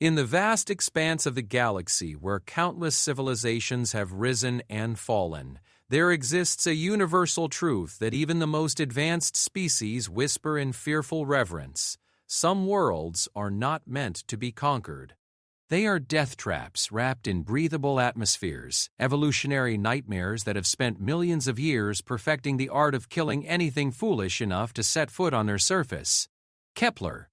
In the vast expanse of the galaxy where countless civilizations have risen and fallen, there exists a universal truth that even the most advanced species whisper in fearful reverence. Some worlds are not meant to be conquered. They are death traps wrapped in breathable atmospheres, evolutionary nightmares that have spent millions of years perfecting the art of killing anything foolish enough to set foot on their surface. Kepler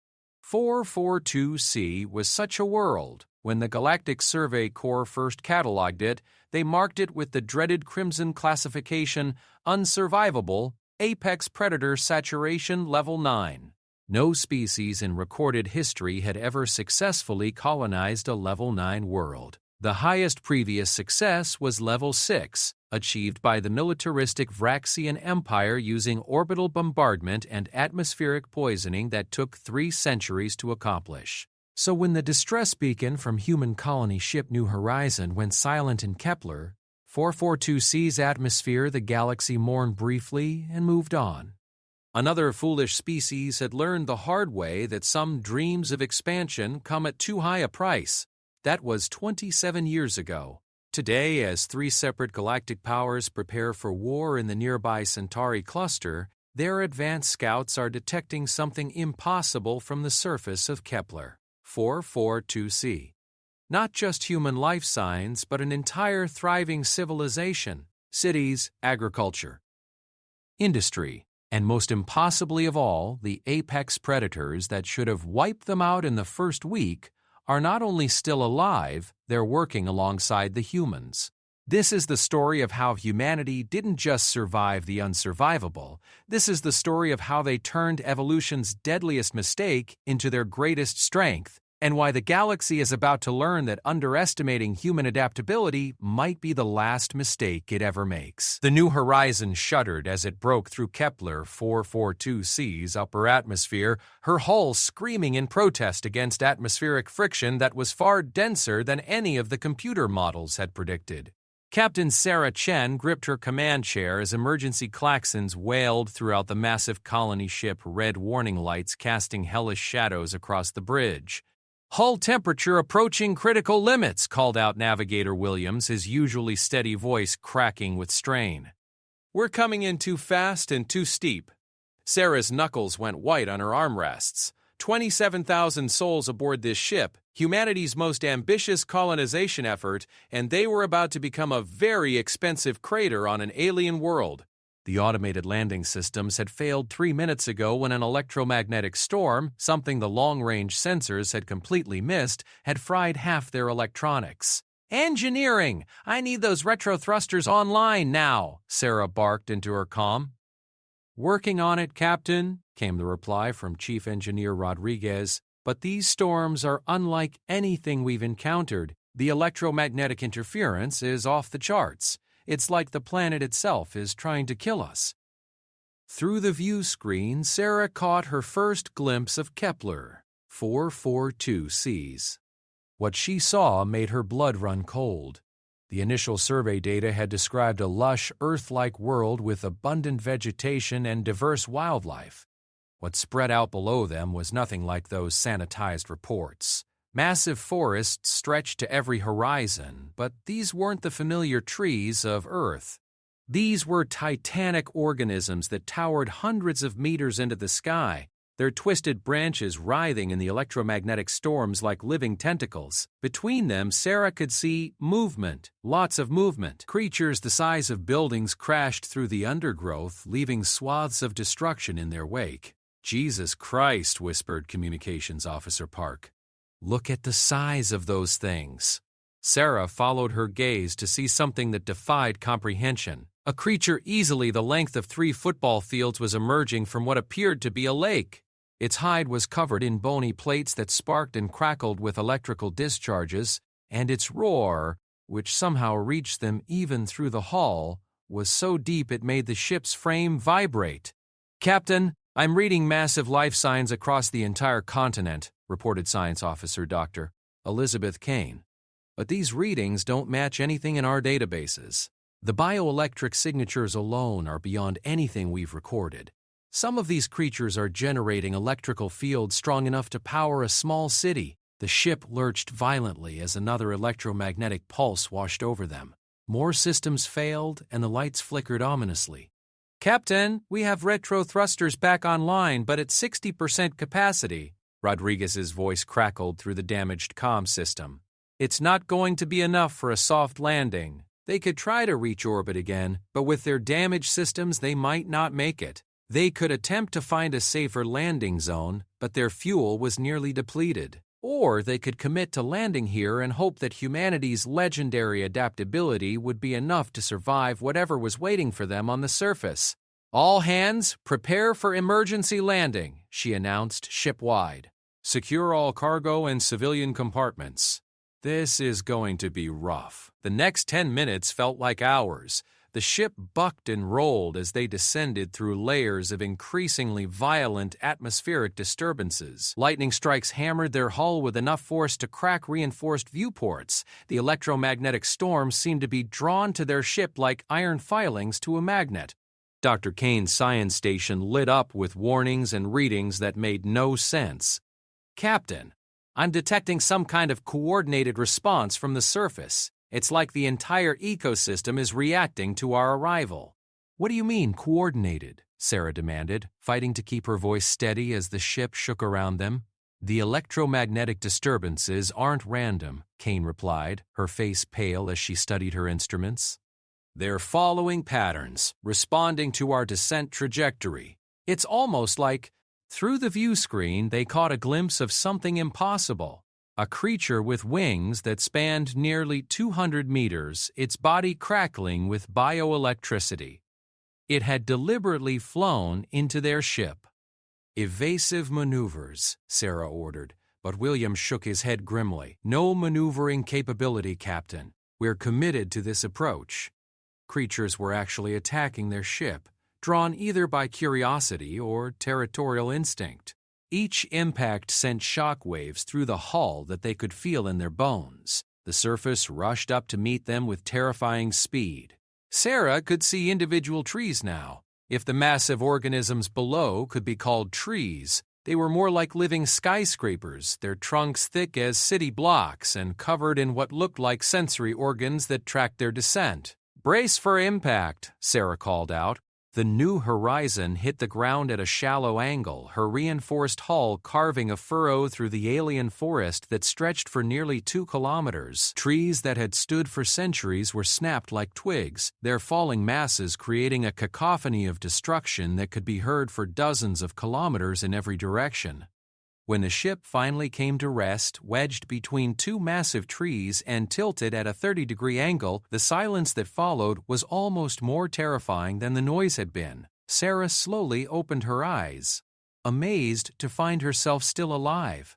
442c was such a world. When the Galactic Survey Corps first catalogued it, they marked it with the dreaded crimson classification Unsurvivable, Apex Predator Saturation Level 9. No species in recorded history had ever successfully colonized a Level 9 world. The highest previous success was Level 6, achieved by the militaristic Vraxian Empire using orbital bombardment and atmospheric poisoning that took 3 centuries to accomplish. So when the distress beacon from human colony ship New Horizon went silent in Kepler, 442c's atmosphere, the galaxy mourned briefly and moved on. Another foolish species had learned the hard way that some dreams of expansion come at too high a price. That was 27 years ago. Today, as 3 separate galactic powers prepare for war in the nearby Centauri cluster, their advanced scouts are detecting something impossible from the surface of Kepler 442c. Not just human life signs, but an entire thriving civilization, cities, agriculture, industry, and most impossibly of all, the apex predators that should have wiped them out in the first week are not only still alive, they're working alongside the humans. This is the story of how humanity didn't just survive the unsurvivable. This is the story of how they turned evolution's deadliest mistake into their greatest strength, and why the galaxy is about to learn that underestimating human adaptability might be the last mistake it ever makes. The New Horizon shuddered as it broke through Kepler 442c's upper atmosphere, her hull screaming in protest against atmospheric friction that was far denser than any of the computer models had predicted. Captain Sarah Chen gripped her command chair as emergency klaxons wailed throughout the massive colony ship, red warning lights casting hellish shadows across the bridge. "Hull temperature approaching critical limits," called out Navigator Williams, his usually steady voice cracking with strain. "We're coming in too fast and too steep." Sarah's knuckles went white on her armrests. 27,000 souls aboard this ship, humanity's most ambitious colonization effort, and they were about to become a very expensive crater on an alien world. The automated landing systems had failed 3 minutes ago when an electromagnetic storm, something the long-range sensors had completely missed, had fried half their electronics. "Engineering! I need those retro thrusters online now," Sarah barked into her comm. "Working on it, Captain," came the reply from Chief Engineer Rodriguez, "but these storms are unlike anything we've encountered. The electromagnetic interference is off the charts. It's like the planet itself is trying to kill us." Through the view screen, Sarah caught her first glimpse of Kepler 442c's. What she saw made her blood run cold. The initial survey data had described a lush, Earth-like world with abundant vegetation and diverse wildlife. What spread out below them was nothing like those sanitized reports. Massive forests stretched to every horizon, but these weren't the familiar trees of Earth. These were titanic organisms that towered hundreds of meters into the sky, their twisted branches writhing in the electromagnetic storms like living tentacles. Between them, Sarah could see movement, lots of movement. Creatures the size of buildings crashed through the undergrowth, leaving swaths of destruction in their wake. "Jesus Christ," whispered Communications Officer Park. "Look at the size of those things." Sarah followed her gaze to see something that defied comprehension. A creature easily the length of 3 football fields was emerging from what appeared to be a lake. Its hide was covered in bony plates that sparked and crackled with electrical discharges, and its roar, which somehow reached them even through the hull, was so deep it made the ship's frame vibrate. "Captain, I'm reading massive life signs across the entire continent," reported Science Officer Dr. Elizabeth Kane. "But these readings don't match anything in our databases. The bioelectric signatures alone are beyond anything we've recorded. Some of these creatures are generating electrical fields strong enough to power a small city. The ship lurched violently as another electromagnetic pulse washed over them. More systems failed, and the lights flickered ominously. "Captain, we have retro thrusters back online, but at 60% capacity," Rodriguez's voice crackled through the damaged comm system. "It's not going to be enough for a soft landing. They could try to reach orbit again, but with their damaged systems they might not make it. They could attempt to find a safer landing zone, but their fuel was nearly depleted. Or they could commit to landing here and hope that humanity's legendary adaptability would be enough to survive whatever was waiting for them on the surface. "All hands, prepare for emergency landing," she announced ship-wide. "Secure all cargo and civilian compartments." This is going to be rough. The next 10 minutes felt like hours. The ship bucked and rolled as they descended through layers of increasingly violent atmospheric disturbances. Lightning strikes hammered their hull with enough force to crack reinforced viewports. The electromagnetic storms seemed to be drawn to their ship like iron filings to a magnet. Dr. Kane's science station lit up with warnings and readings that made no sense. "Captain, I'm detecting some kind of coordinated response from the surface. It's like the entire ecosystem is reacting to our arrival." "What do you mean, coordinated?" Sarah demanded, fighting to keep her voice steady as the ship shook around them. "The electromagnetic disturbances aren't random," Kane replied, her face pale as she studied her instruments. "They're following patterns, responding to our descent trajectory. It's almost like..." Through the view screen, they caught a glimpse of something impossible. A creature with wings that spanned nearly 200 meters, its body crackling with bioelectricity. It had deliberately flown into their ship. "Evasive maneuvers," Sarah ordered, but William shook his head grimly. "No maneuvering capability, Captain. We're committed to this approach." Creatures were actually attacking their ship, drawn either by curiosity or territorial instinct. Each impact sent shock waves through the hull that they could feel in their bones. The surface rushed up to meet them with terrifying speed. Sarah could see individual trees now. If the massive organisms below could be called trees, they were more like living skyscrapers, their trunks thick as city blocks and covered in what looked like sensory organs that tracked their descent. "Brace for impact," Sarah called out. The New Horizon hit the ground at a shallow angle, her reinforced hull carving a furrow through the alien forest that stretched for nearly 2 kilometers. Trees that had stood for centuries were snapped like twigs, their falling masses creating a cacophony of destruction that could be heard for dozens of kilometers in every direction. When the ship finally came to rest, wedged between 2 massive trees and tilted at a 30-degree angle, the silence that followed was almost more terrifying than the noise had been. Sarah slowly opened her eyes, amazed to find herself still alive.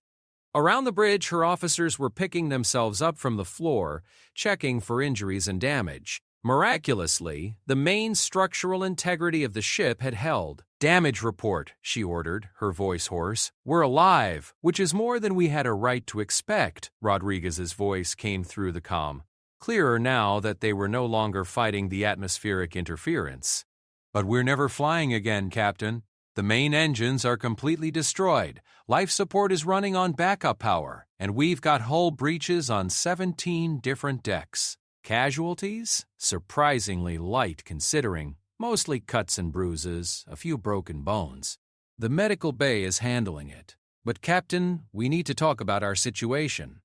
Around the bridge, her officers were picking themselves up from the floor, checking for injuries and damage. Miraculously, the main structural integrity of the ship had held. "Damage report," she ordered, her voice hoarse. "We're alive, which is more than we had a right to expect," Rodriguez's voice came through the comm, clearer now that they were no longer fighting the atmospheric interference. "But we're never flying again, Captain. The main engines are completely destroyed. Life support is running on backup power, and we've got hull breaches on 17 different decks. Casualties? Surprisingly light considering. Mostly cuts and bruises, a few broken bones. The medical bay is handling it. But Captain, we need to talk about our situation."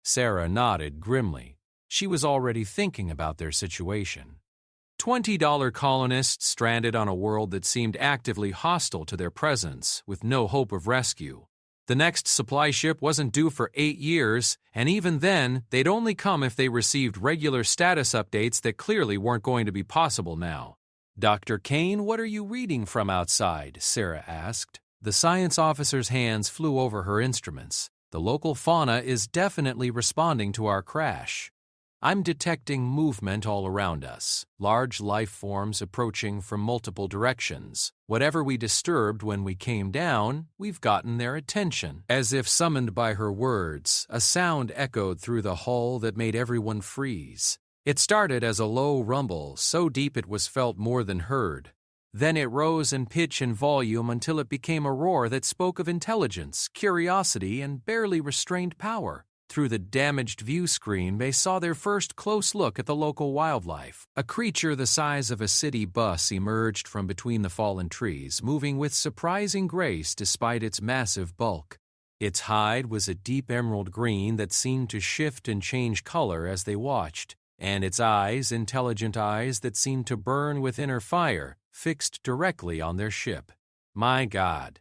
Sarah nodded grimly. She was already thinking about their situation. $20 colonists stranded on a world that seemed actively hostile to their presence, with no hope of rescue. The next supply ship wasn't due for 8 years, and even then, they'd only come if they received regular status updates that clearly weren't going to be possible now. "Dr. Kane, what are you reading from outside?" Sarah asked. The science officer's hands flew over her instruments. "The local fauna is definitely responding to our crash. I'm detecting movement all around us, large life forms approaching from multiple directions. Whatever we disturbed when we came down, we've gotten their attention." As if summoned by her words, a sound echoed through the hull that made everyone freeze. It started as a low rumble, so deep it was felt more than heard. Then it rose in pitch and volume until it became a roar that spoke of intelligence, curiosity, and barely restrained power. Through the damaged view screen, they saw their first close look at the local wildlife. A creature the size of a city bus emerged from between the fallen trees, moving with surprising grace despite its massive bulk. Its hide was a deep emerald green that seemed to shift and change color as they watched, and its eyes, intelligent eyes that seemed to burn with inner fire, fixed directly on their ship. "My God,"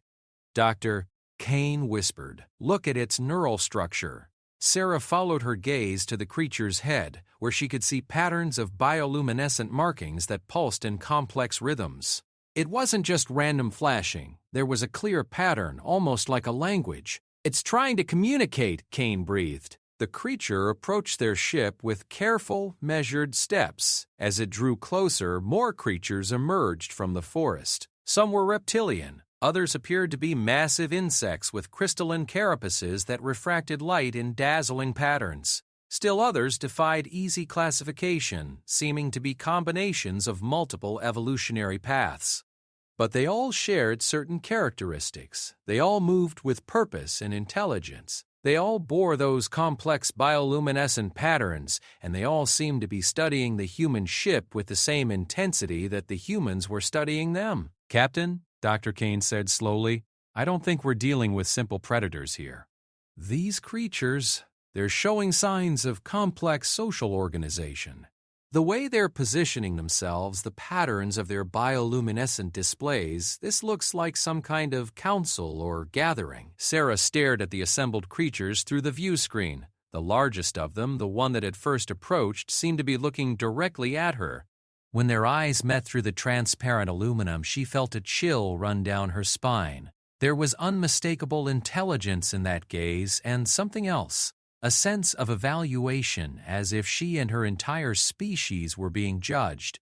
Dr. Kane whispered. "Look at its neural structure." Sarah followed her gaze to the creature's head, where she could see patterns of bioluminescent markings that pulsed in complex rhythms. It wasn't just random flashing. There was a clear pattern, almost like a language. "It's trying to communicate," Kane breathed. The creature approached their ship with careful, measured steps. As it drew closer, more creatures emerged from the forest. Some were reptilian. Others appeared to be massive insects with crystalline carapaces that refracted light in dazzling patterns. Still others defied easy classification, seeming to be combinations of multiple evolutionary paths. But they all shared certain characteristics. They all moved with purpose and intelligence. They all bore those complex bioluminescent patterns, and they all seemed to be studying the human ship with the same intensity that the humans were studying them. "Captain," Dr. Kane said slowly, "I don't think we're dealing with simple predators here. These creatures, they're showing signs of complex social organization. The way they're positioning themselves, the patterns of their bioluminescent displays, this looks like some kind of council or gathering." Sarah stared at the assembled creatures through the view screen. The largest of them, the one that had first approached, seemed to be looking directly at her. When their eyes met through the transparent aluminum, she felt a chill run down her spine. There was unmistakable intelligence in that gaze and something else, a sense of evaluation, as if she and her entire species were being judged.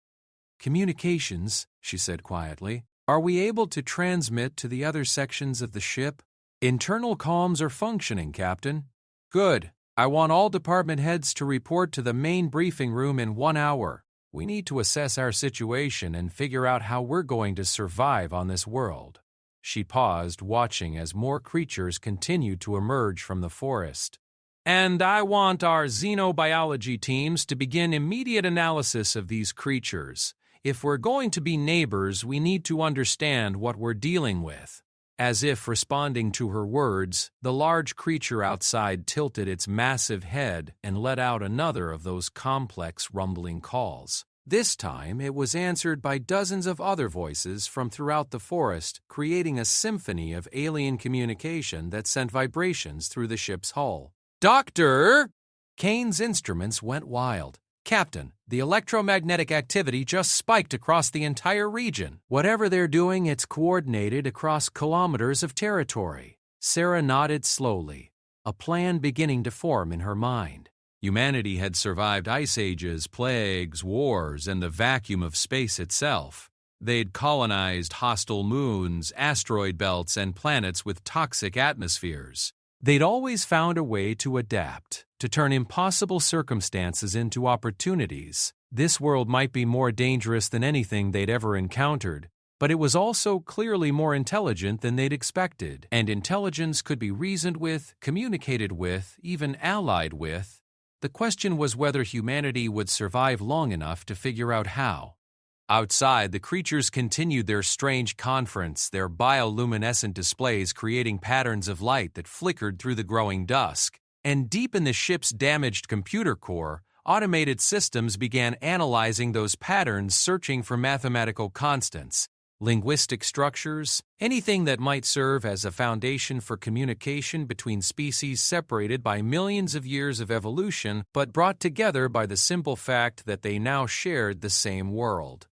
"Communications," she said quietly. "Are we able to transmit to the other sections of the ship?" "Internal comms are functioning, Captain." "Good. I want all department heads to report to the main briefing room in 1 hour. We need to assess our situation and figure out how we're going to survive on this world." She paused, watching as more creatures continued to emerge from the forest. "And I want our xenobiology teams to begin immediate analysis of these creatures. If we're going to be neighbors, we need to understand what we're dealing with." As if responding to her words, the large creature outside tilted its massive head and let out another of those complex rumbling calls. This time, it was answered by dozens of other voices from throughout the forest, creating a symphony of alien communication that sent vibrations through the ship's hull. "Doctor!" Kane's instruments went wild. "Captain, the electromagnetic activity just spiked across the entire region. Whatever they're doing, it's coordinated across kilometers of territory." Sarah nodded slowly, a plan beginning to form in her mind. Humanity had survived ice ages, plagues, wars, and the vacuum of space itself. They'd colonized hostile moons, asteroid belts, and planets with toxic atmospheres. They'd always found a way to adapt, to turn impossible circumstances into opportunities. This world might be more dangerous than anything they'd ever encountered, but it was also clearly more intelligent than they'd expected, and intelligence could be reasoned with, communicated with, even allied with. The question was whether humanity would survive long enough to figure out how. Outside, the creatures continued their strange conference, their bioluminescent displays creating patterns of light that flickered through the growing dusk. And deep in the ship's damaged computer core, automated systems began analyzing those patterns, searching for mathematical constants, linguistic structures, anything that might serve as a foundation for communication between species separated by millions of years of evolution but brought together by the simple fact that they now shared the same world.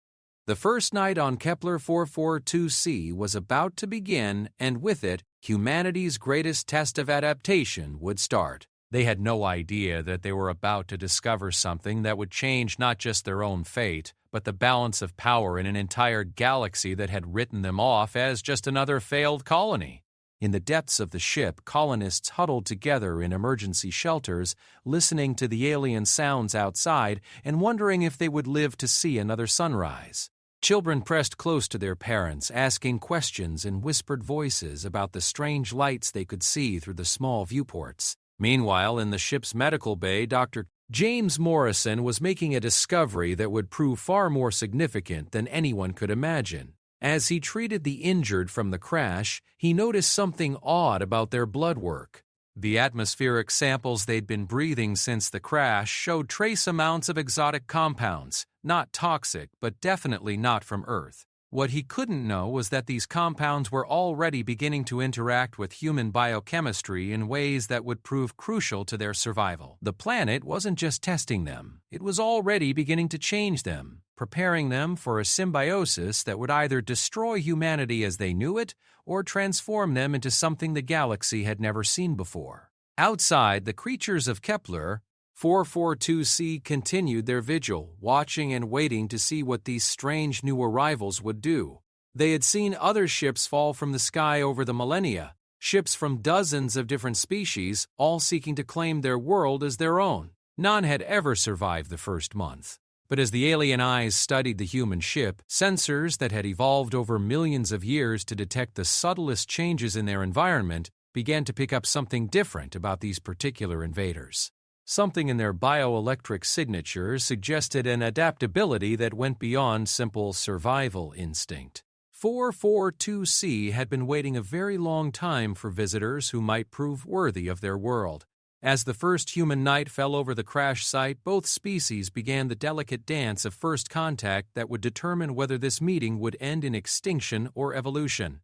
The first night on Kepler 442c was about to begin, and with it, humanity's greatest test of adaptation would start. They had no idea that they were about to discover something that would change not just their own fate, but the balance of power in an entire galaxy that had written them off as just another failed colony. In the depths of the ship, colonists huddled together in emergency shelters, listening to the alien sounds outside and wondering if they would live to see another sunrise. Children pressed close to their parents, asking questions in whispered voices about the strange lights they could see through the small viewports. Meanwhile, in the ship's medical bay, Dr. James Morrison was making a discovery that would prove far more significant than anyone could imagine. As he treated the injured from the crash, he noticed something odd about their blood work. The atmospheric samples they'd been breathing since the crash showed trace amounts of exotic compounds, not toxic, but definitely not from Earth. What he couldn't know was that these compounds were already beginning to interact with human biochemistry in ways that would prove crucial to their survival. The planet wasn't just testing them, it was already beginning to change them, preparing them for a symbiosis that would either destroy humanity as they knew it or transform them into something the galaxy had never seen before. Outside, the creatures of Kepler 442c continued their vigil, watching and waiting to see what these strange new arrivals would do. They had seen other ships fall from the sky over the millennia, ships from dozens of different species, all seeking to claim their world as their own. None had ever survived the first month. But as the alien eyes studied the human ship, sensors that had evolved over millions of years to detect the subtlest changes in their environment began to pick up something different about these particular invaders. Something in their bioelectric signatures suggested an adaptability that went beyond simple survival instinct. 442c had been waiting a very long time for visitors who might prove worthy of their world. As the first human night fell over the crash site, both species began the delicate dance of first contact that would determine whether this meeting would end in extinction or evolution.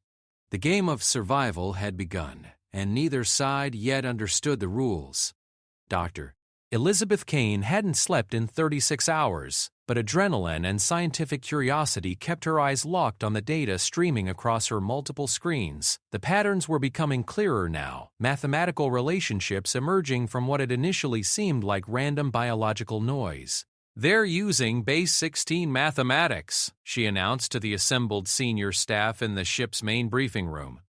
The game of survival had begun, and neither side yet understood the rules. Dr. Elizabeth Kane hadn't slept in 36 hours, but adrenaline and scientific curiosity kept her eyes locked on the data streaming across her multiple screens. The patterns were becoming clearer now, mathematical relationships emerging from what had initially seemed like random biological noise. "They're using Base 16 mathematics," she announced to the assembled senior staff in the ship's main briefing room.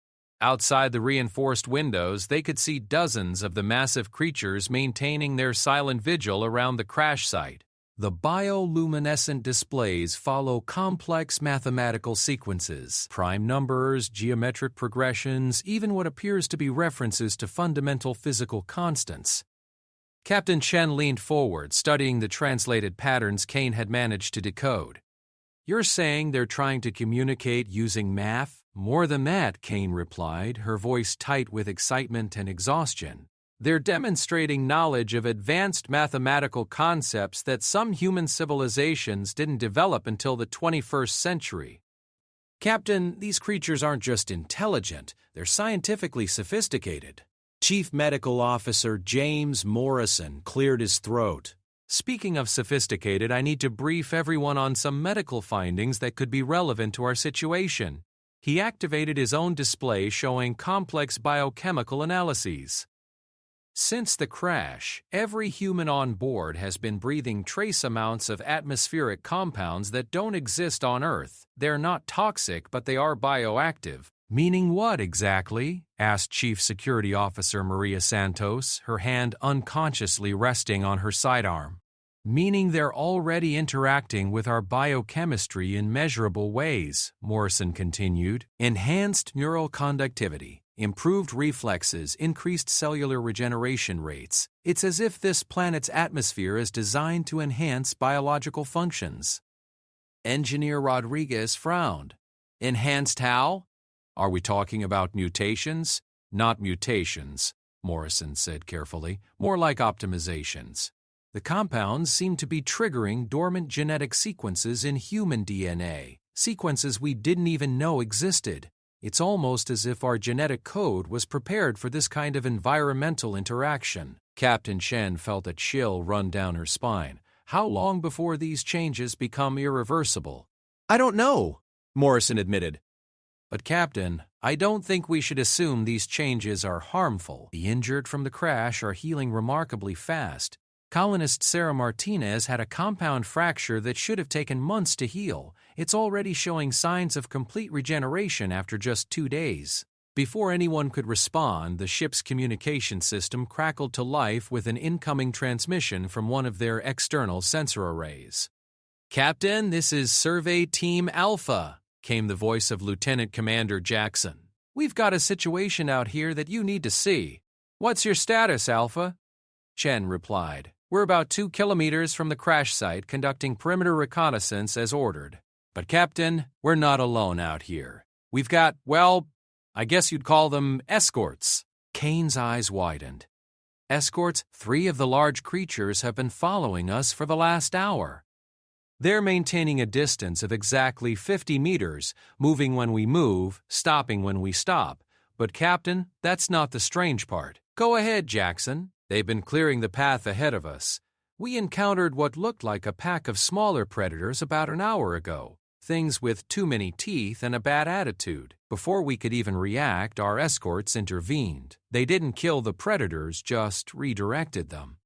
Outside the reinforced windows, they could see dozens of the massive creatures maintaining their silent vigil around the crash site. The bioluminescent displays follow complex mathematical sequences, prime numbers, geometric progressions, even what appears to be references to fundamental physical constants. Captain Chen leaned forward, studying the translated patterns Kane had managed to decode. "You're saying they're trying to communicate using math?" "More than that," Kane replied, her voice tight with excitement and exhaustion. "They're demonstrating knowledge of advanced mathematical concepts that some human civilizations didn't develop until the 21st century. Captain, these creatures aren't just intelligent, they're scientifically sophisticated." Chief Medical Officer James Morrison cleared his throat. "Speaking of sophisticated, I need to brief everyone on some medical findings that could be relevant to our situation." He activated his own display showing complex biochemical analyses. Since the crash, every human on board has been breathing trace amounts of atmospheric compounds that don't exist on Earth. They're not toxic, but they are bioactive. "Meaning what exactly?" asked Chief Security Officer Maria Santos, her hand unconsciously resting on her sidearm. "Meaning they're already interacting with our biochemistry in measurable ways," Morrison continued. "Enhanced neural conductivity, improved reflexes, increased cellular regeneration rates. It's as if this planet's atmosphere is designed to enhance biological functions." Engineer Rodriguez frowned. "Enhanced how? Are we talking about mutations?" "Not mutations," Morrison said carefully. "More like optimizations. The compounds seem to be triggering dormant genetic sequences in human DNA, sequences we didn't even know existed. It's almost as if our genetic code was prepared for this kind of environmental interaction." Captain Chen felt a chill run down her spine. "How long before these changes become irreversible?" "I don't know," Morrison admitted. "But Captain, I don't think we should assume these changes are harmful. The injured from the crash are healing remarkably fast. Colonist Sarah Martinez had a compound fracture that should have taken months to heal. It's already showing signs of complete regeneration after just 2 days." Before anyone could respond, the ship's communication system crackled to life with an incoming transmission from one of their external sensor arrays. "Captain, this is Survey Team Alpha," came the voice of Lieutenant Commander Jackson. "We've got a situation out here that you need to see." "What's your status, Alpha?" Chen replied. "We're about 2 kilometers from the crash site conducting perimeter reconnaissance as ordered. But Captain, we're not alone out here. We've got, well, I guess you'd call them escorts." Kane's eyes widened. "Escorts? 3 of the large creatures have been following us for the last hour. They're maintaining a distance of exactly 50 meters, moving when we move, stopping when we stop. But Captain, that's not the strange part. Go ahead, Jackson. They've been clearing the path ahead of us. We encountered what looked like a pack of smaller predators about an hour ago. Things with too many teeth and a bad attitude. Before we could even react, our escorts intervened. They didn't kill the predators, just redirected them.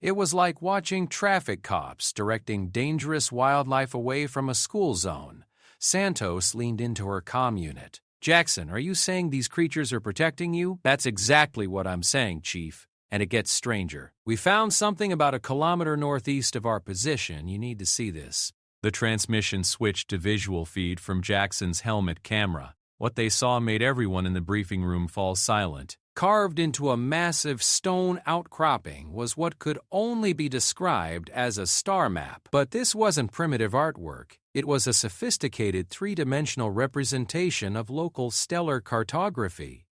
It was like watching traffic cops directing dangerous wildlife away from a school zone." Santos leaned into her comm unit. "Jackson, are you saying these creatures are protecting you?" "That's exactly what I'm saying, Chief. And it gets stranger. We found something about a kilometer northeast of our position. You need to see this." The transmission switched to visual feed from Jackson's helmet camera. What they saw made everyone in the briefing room fall silent. Carved into a massive stone outcropping was what could only be described as a star map. But this wasn't primitive artwork. It was a sophisticated three-dimensional representation of local stellar cartography,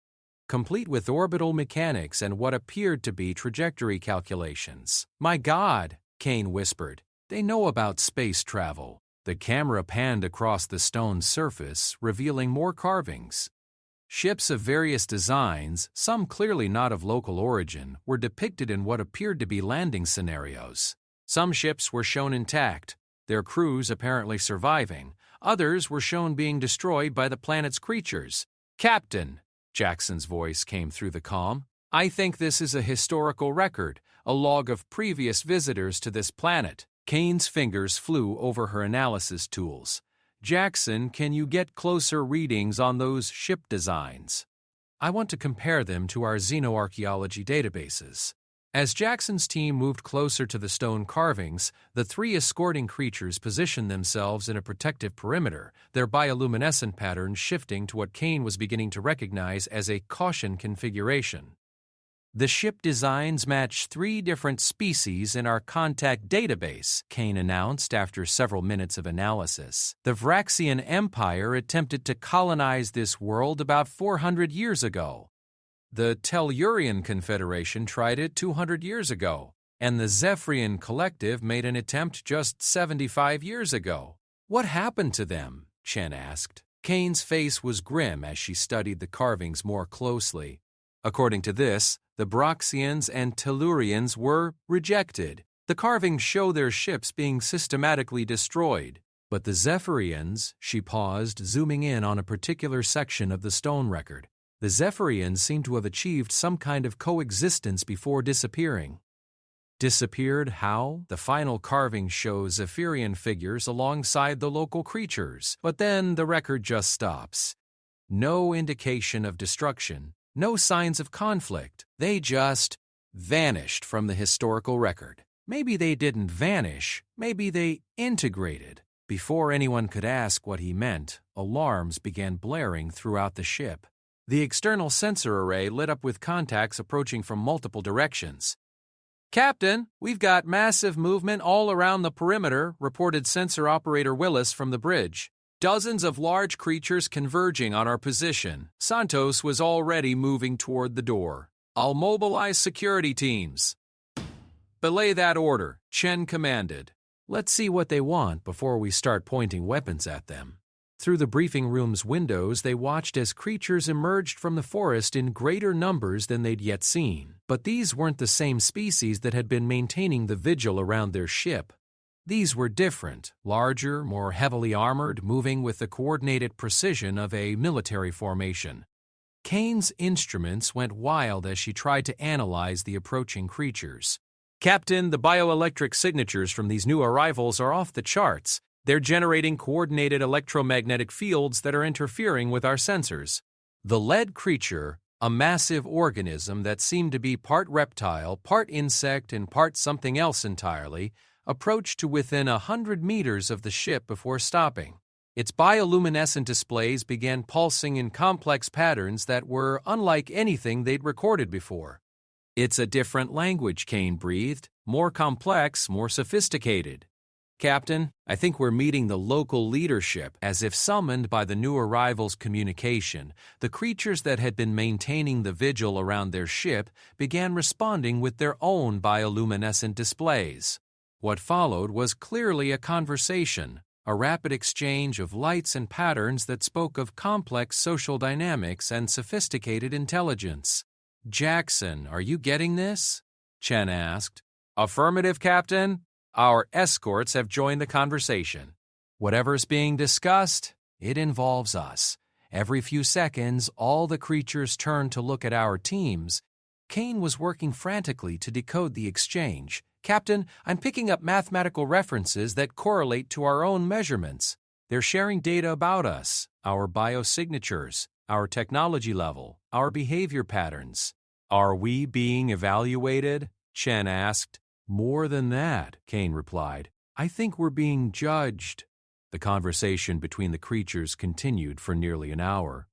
complete with orbital mechanics and what appeared to be trajectory calculations. "My God," Kane whispered. "They know about space travel." The camera panned across the stone surface, revealing more carvings. Ships of various designs, some clearly not of local origin, were depicted in what appeared to be landing scenarios. Some ships were shown intact, their crews apparently surviving. Others were shown being destroyed by the planet's creatures. "Captain," Jackson's voice came through the comm, "I think this is a historical record, a log of previous visitors to this planet." Kane's fingers flew over her analysis tools. "Jackson, can you get closer readings on those ship designs? I want to compare them to our xenoarchaeology databases." As Jackson's team moved closer to the stone carvings, the 3 escorting creatures positioned themselves in a protective perimeter, their bioluminescent patterns shifting to what Kane was beginning to recognize as a caution configuration. "The ship designs match 3 different species in our contact database," Kane announced after several minutes of analysis. "The Vraxian Empire attempted to colonize this world about 400 years ago. The Tellurian Confederation tried it 200 years ago, and the Zephyrian Collective made an attempt just 75 years ago. What happened to them?" Chen asked. Kane's face was grim as she studied the carvings more closely. According to this, the Vraxians and Tellurians were rejected. The carvings show their ships being systematically destroyed. But the Zephyrians, she paused, zooming in on a particular section of the stone record. The Zephyrians seem to have achieved some kind of coexistence before disappearing. Disappeared how? The final carving shows Zephyrian figures alongside the local creatures, but then the record just stops. No indication of destruction, no signs of conflict. They just vanished from the historical record. Maybe they didn't vanish, maybe they integrated. Before anyone could ask what he meant, alarms began blaring throughout the ship. The external sensor array lit up with contacts approaching from multiple directions. "Captain, we've got massive movement all around the perimeter," reported sensor operator Willis from the bridge. "Dozens of large creatures converging on our position." Santos was already moving toward the door. "I'll mobilize security teams." "Belay that order," Chen commanded. "Let's see what they want before we start pointing weapons at them." Through the briefing room's windows, they watched as creatures emerged from the forest in greater numbers than they'd yet seen. But these weren't the same species that had been maintaining the vigil around their ship. These were different, larger, more heavily armored, moving with the coordinated precision of a military formation. Kane's instruments went wild as she tried to analyze the approaching creatures. "Captain, the bioelectric signatures from these new arrivals are off the charts. They're generating coordinated electromagnetic fields that are interfering with our sensors." The lead creature, a massive organism that seemed to be part reptile, part insect, and part something else entirely, approached to within 100 meters of the ship before stopping. Its bioluminescent displays began pulsing in complex patterns that were unlike anything they'd recorded before. "It's a different language," Kane breathed. "More complex, more sophisticated." "Captain, I think we're meeting the local leadership." As if summoned by the new arrival's communication, the creatures that had been maintaining the vigil around their ship began responding with their own bioluminescent displays. What followed was clearly a conversation, a rapid exchange of lights and patterns that spoke of complex social dynamics and sophisticated intelligence. "Jackson, are you getting this?" Chen asked. "Affirmative, Captain. Our escorts have joined the conversation. Whatever's being discussed, it involves us." Every few seconds, all the creatures turned to look at our teams. Kane was working frantically to decode the exchange. "Captain, I'm picking up mathematical references that correlate to our own measurements. They're sharing data about us, our biosignatures, our technology level, our behavior patterns." "Are we being evaluated?" Chen asked. "More than that," Kane replied. "I think we're being judged." The conversation between the creatures continued for nearly an hour.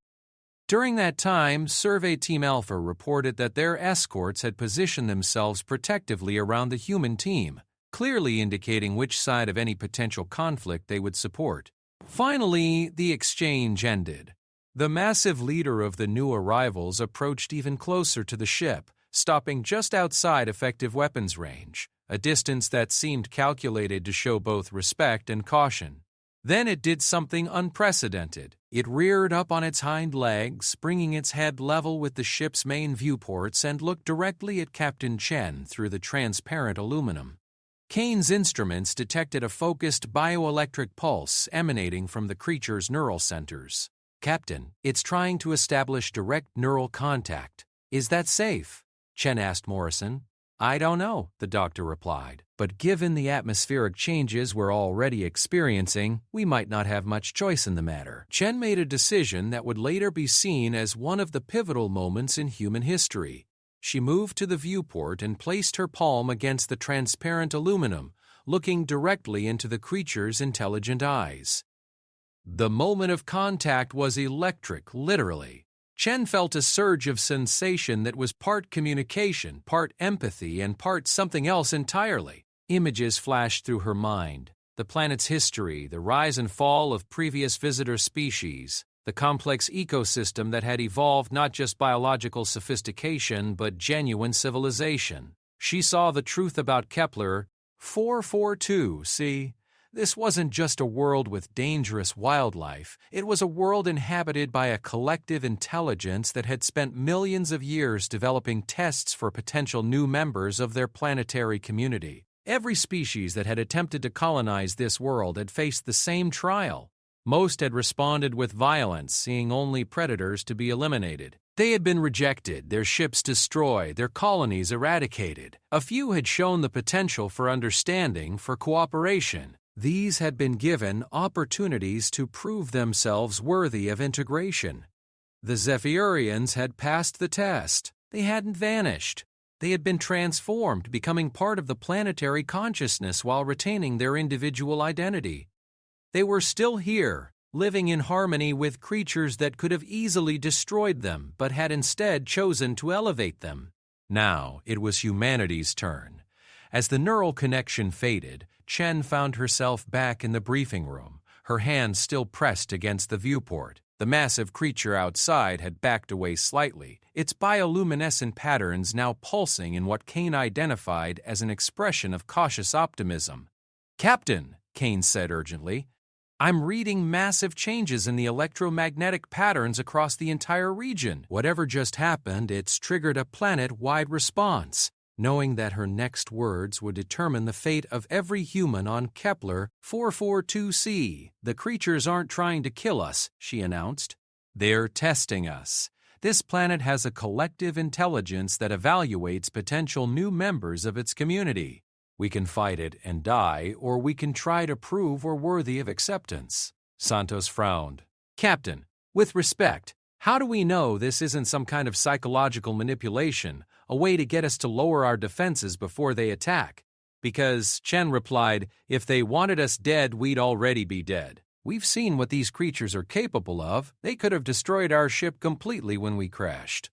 During that time, Survey Team Alpha reported that their escorts had positioned themselves protectively around the human team, clearly indicating which side of any potential conflict they would support. Finally, the exchange ended. The massive leader of the new arrivals approached even closer to the ship, stopping just outside effective weapons range, a distance that seemed calculated to show both respect and caution. Then it did something unprecedented. It reared up on its hind legs, bringing its head level with the ship's main viewports, and looked directly at Captain Chen through the transparent aluminum. Kane's instruments detected a focused bioelectric pulse emanating from the creature's neural centers. "Captain, it's trying to establish direct neural contact. Is that safe?" Chen asked Morrison. "I don't know," the doctor replied, "but given the atmospheric changes we're already experiencing, we might not have much choice in the matter." Chen made a decision that would later be seen as one of the pivotal moments in human history. She moved to the viewport and placed her palm against the transparent aluminum, looking directly into the creature's intelligent eyes. The moment of contact was electric, literally. Chen felt a surge of sensation that was part communication, part empathy, and part something else entirely. Images flashed through her mind. The planet's history, the rise and fall of previous visitor species, the complex ecosystem that had evolved not just biological sophistication but genuine civilization. She saw the truth about Kepler 442c. This wasn't just a world with dangerous wildlife. It was a world inhabited by a collective intelligence that had spent millions of years developing tests for potential new members of their planetary community. Every species that had attempted to colonize this world had faced the same trial. Most had responded with violence, seeing only predators to be eliminated. They had been rejected, their ships destroyed, their colonies eradicated. A few had shown the potential for understanding, for cooperation. These had been given opportunities to prove themselves worthy of integration. The Zephyrians had passed the test. They hadn't vanished. They had been transformed, becoming part of the planetary consciousness while retaining their individual identity. They were still here, living in harmony with creatures that could have easily destroyed them, but had instead chosen to elevate them. Now it was humanity's turn. As the neural connection faded, Chen found herself back in the briefing room, her hand still pressed against the viewport. The massive creature outside had backed away slightly, its bioluminescent patterns now pulsing in what Kane identified as an expression of cautious optimism. "Captain," Kane said urgently, "I'm reading massive changes in the electromagnetic patterns across the entire region. Whatever just happened, it's triggered a planet-wide response." Knowing that her next words would determine the fate of every human on Kepler 442c. "The creatures aren't trying to kill us," she announced. "They're testing us. This planet has a collective intelligence that evaluates potential new members of its community. We can fight it and die, or we can try to prove we're worthy of acceptance." Santos frowned. "Captain, with respect, how do we know this isn't some kind of psychological manipulation, a way to get us to lower our defenses before they attack?" because Chen replied, "If they wanted us dead, we'd already be dead. We've seen what these creatures are capable of. They could have destroyed our ship completely when we crashed.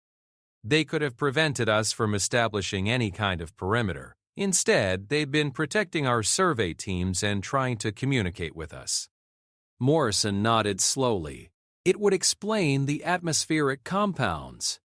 They could have prevented us from establishing any kind of perimeter. Instead, they've been protecting our survey teams and trying to communicate with us." Morrison nodded slowly. It would explain the atmospheric compounds.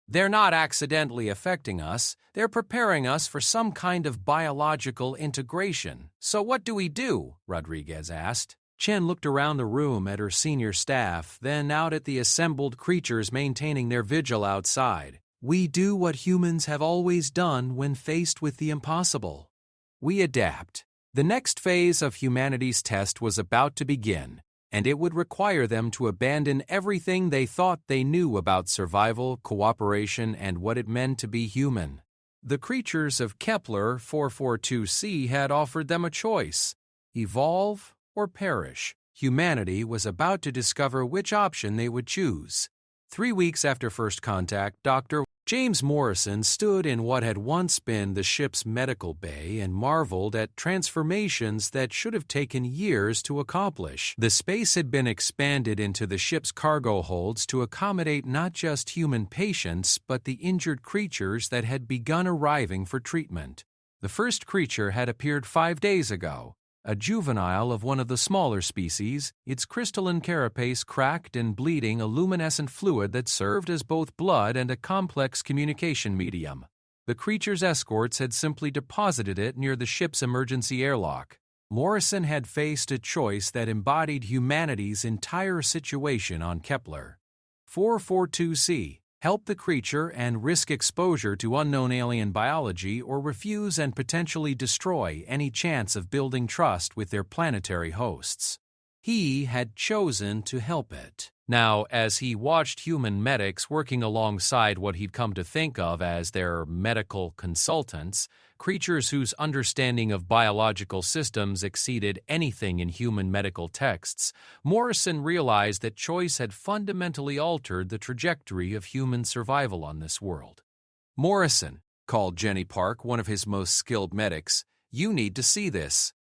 "They're not accidentally affecting us. They're preparing us for some kind of biological integration. So what do we do?" Rodriguez asked. Chen looked around the room at her senior staff, then out at the assembled creatures maintaining their vigil outside. "We do what humans have always done when faced with the impossible. We adapt." The next phase of humanity's test was about to begin, and it would require them to abandon everything they thought they knew about survival, cooperation, and what it meant to be human. The creatures of Kepler 442c had offered them a choice: evolve or perish. Humanity was about to discover which option they would choose. 3 weeks after first contact, Dr. James Morrison stood in what had once been the ship's medical bay and marveled at transformations that should have taken years to accomplish. The space had been expanded into the ship's cargo holds to accommodate not just human patients, but the injured creatures that had begun arriving for treatment. The first creature had appeared 5 days ago. A juvenile of one of the smaller species, its crystalline carapace cracked and bleeding a luminescent fluid that served as both blood and a complex communication medium. The creature's escorts had simply deposited it near the ship's emergency airlock. Morrison had faced a choice that embodied humanity's entire situation on Kepler. 442c. Help the creature and risk exposure to unknown alien biology, or refuse and potentially destroy any chance of building trust with their planetary hosts. He had chosen to help it. Now, as he watched human medics working alongside what he'd come to think of as their medical consultants, creatures whose understanding of biological systems exceeded anything in human medical texts, Morrison realized that choice had fundamentally altered the trajectory of human survival on this world. "Morrison," called Jenny Park, one of his most skilled medics, "you need to see this."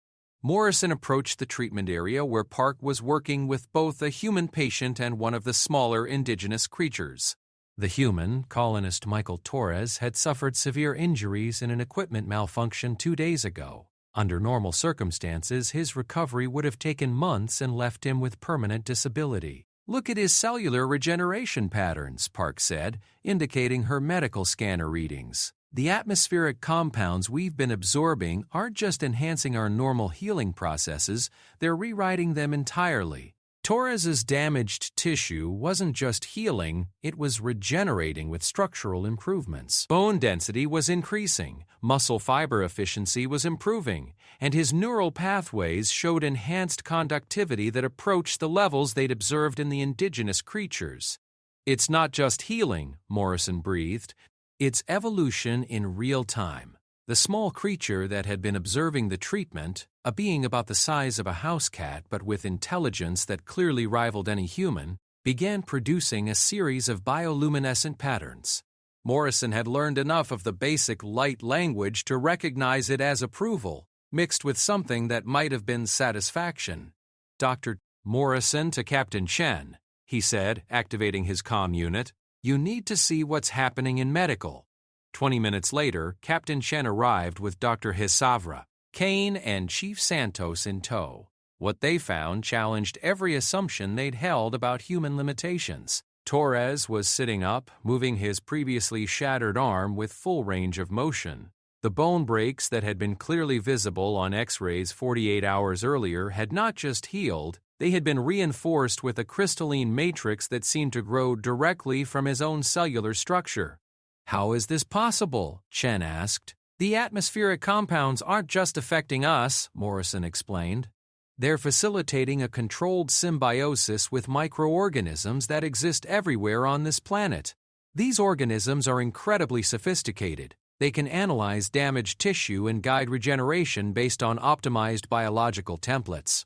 Morrison approached the treatment area where Park was working with both a human patient and one of the smaller indigenous creatures. The human, colonist Michael Torres, had suffered severe injuries in an equipment malfunction 2 days ago. Under normal circumstances, his recovery would have taken months and left him with permanent disability. "Look at his cellular regeneration patterns," Park said, indicating her medical scanner readings. "The atmospheric compounds we've been absorbing aren't just enhancing our normal healing processes, they're rewriting them entirely." Torres's damaged tissue wasn't just healing, it was regenerating with structural improvements. Bone density was increasing, muscle fiber efficiency was improving, and his neural pathways showed enhanced conductivity that approached the levels they'd observed in the indigenous creatures. "It's not just healing," Morrison breathed. "It's evolution in real time." The small creature that had been observing the treatment, a being about the size of a house cat but with intelligence that clearly rivaled any human, began producing a series of bioluminescent patterns. Morrison had learned enough of the basic light language to recognize it as approval, mixed with something that might have been satisfaction. "Dr. Morrison to Captain Chen," he said, activating his comm unit. "You need to see what's happening in medical." 20 minutes later, Captain Chen arrived with Dr. Hisavra, Kane, and Chief Santos in tow. What they found challenged every assumption they'd held about human limitations. Torres was sitting up, moving his previously shattered arm with full range of motion. The bone breaks that had been clearly visible on X-rays 48 hours earlier had not just healed, they had been reinforced with a crystalline matrix that seemed to grow directly from his own cellular structure. "How is this possible?" Chen asked. "The atmospheric compounds aren't just affecting us," Morrison explained. "They're facilitating a controlled symbiosis with microorganisms that exist everywhere on this planet. These organisms are incredibly sophisticated. They can analyze damaged tissue and guide regeneration based on optimized biological templates."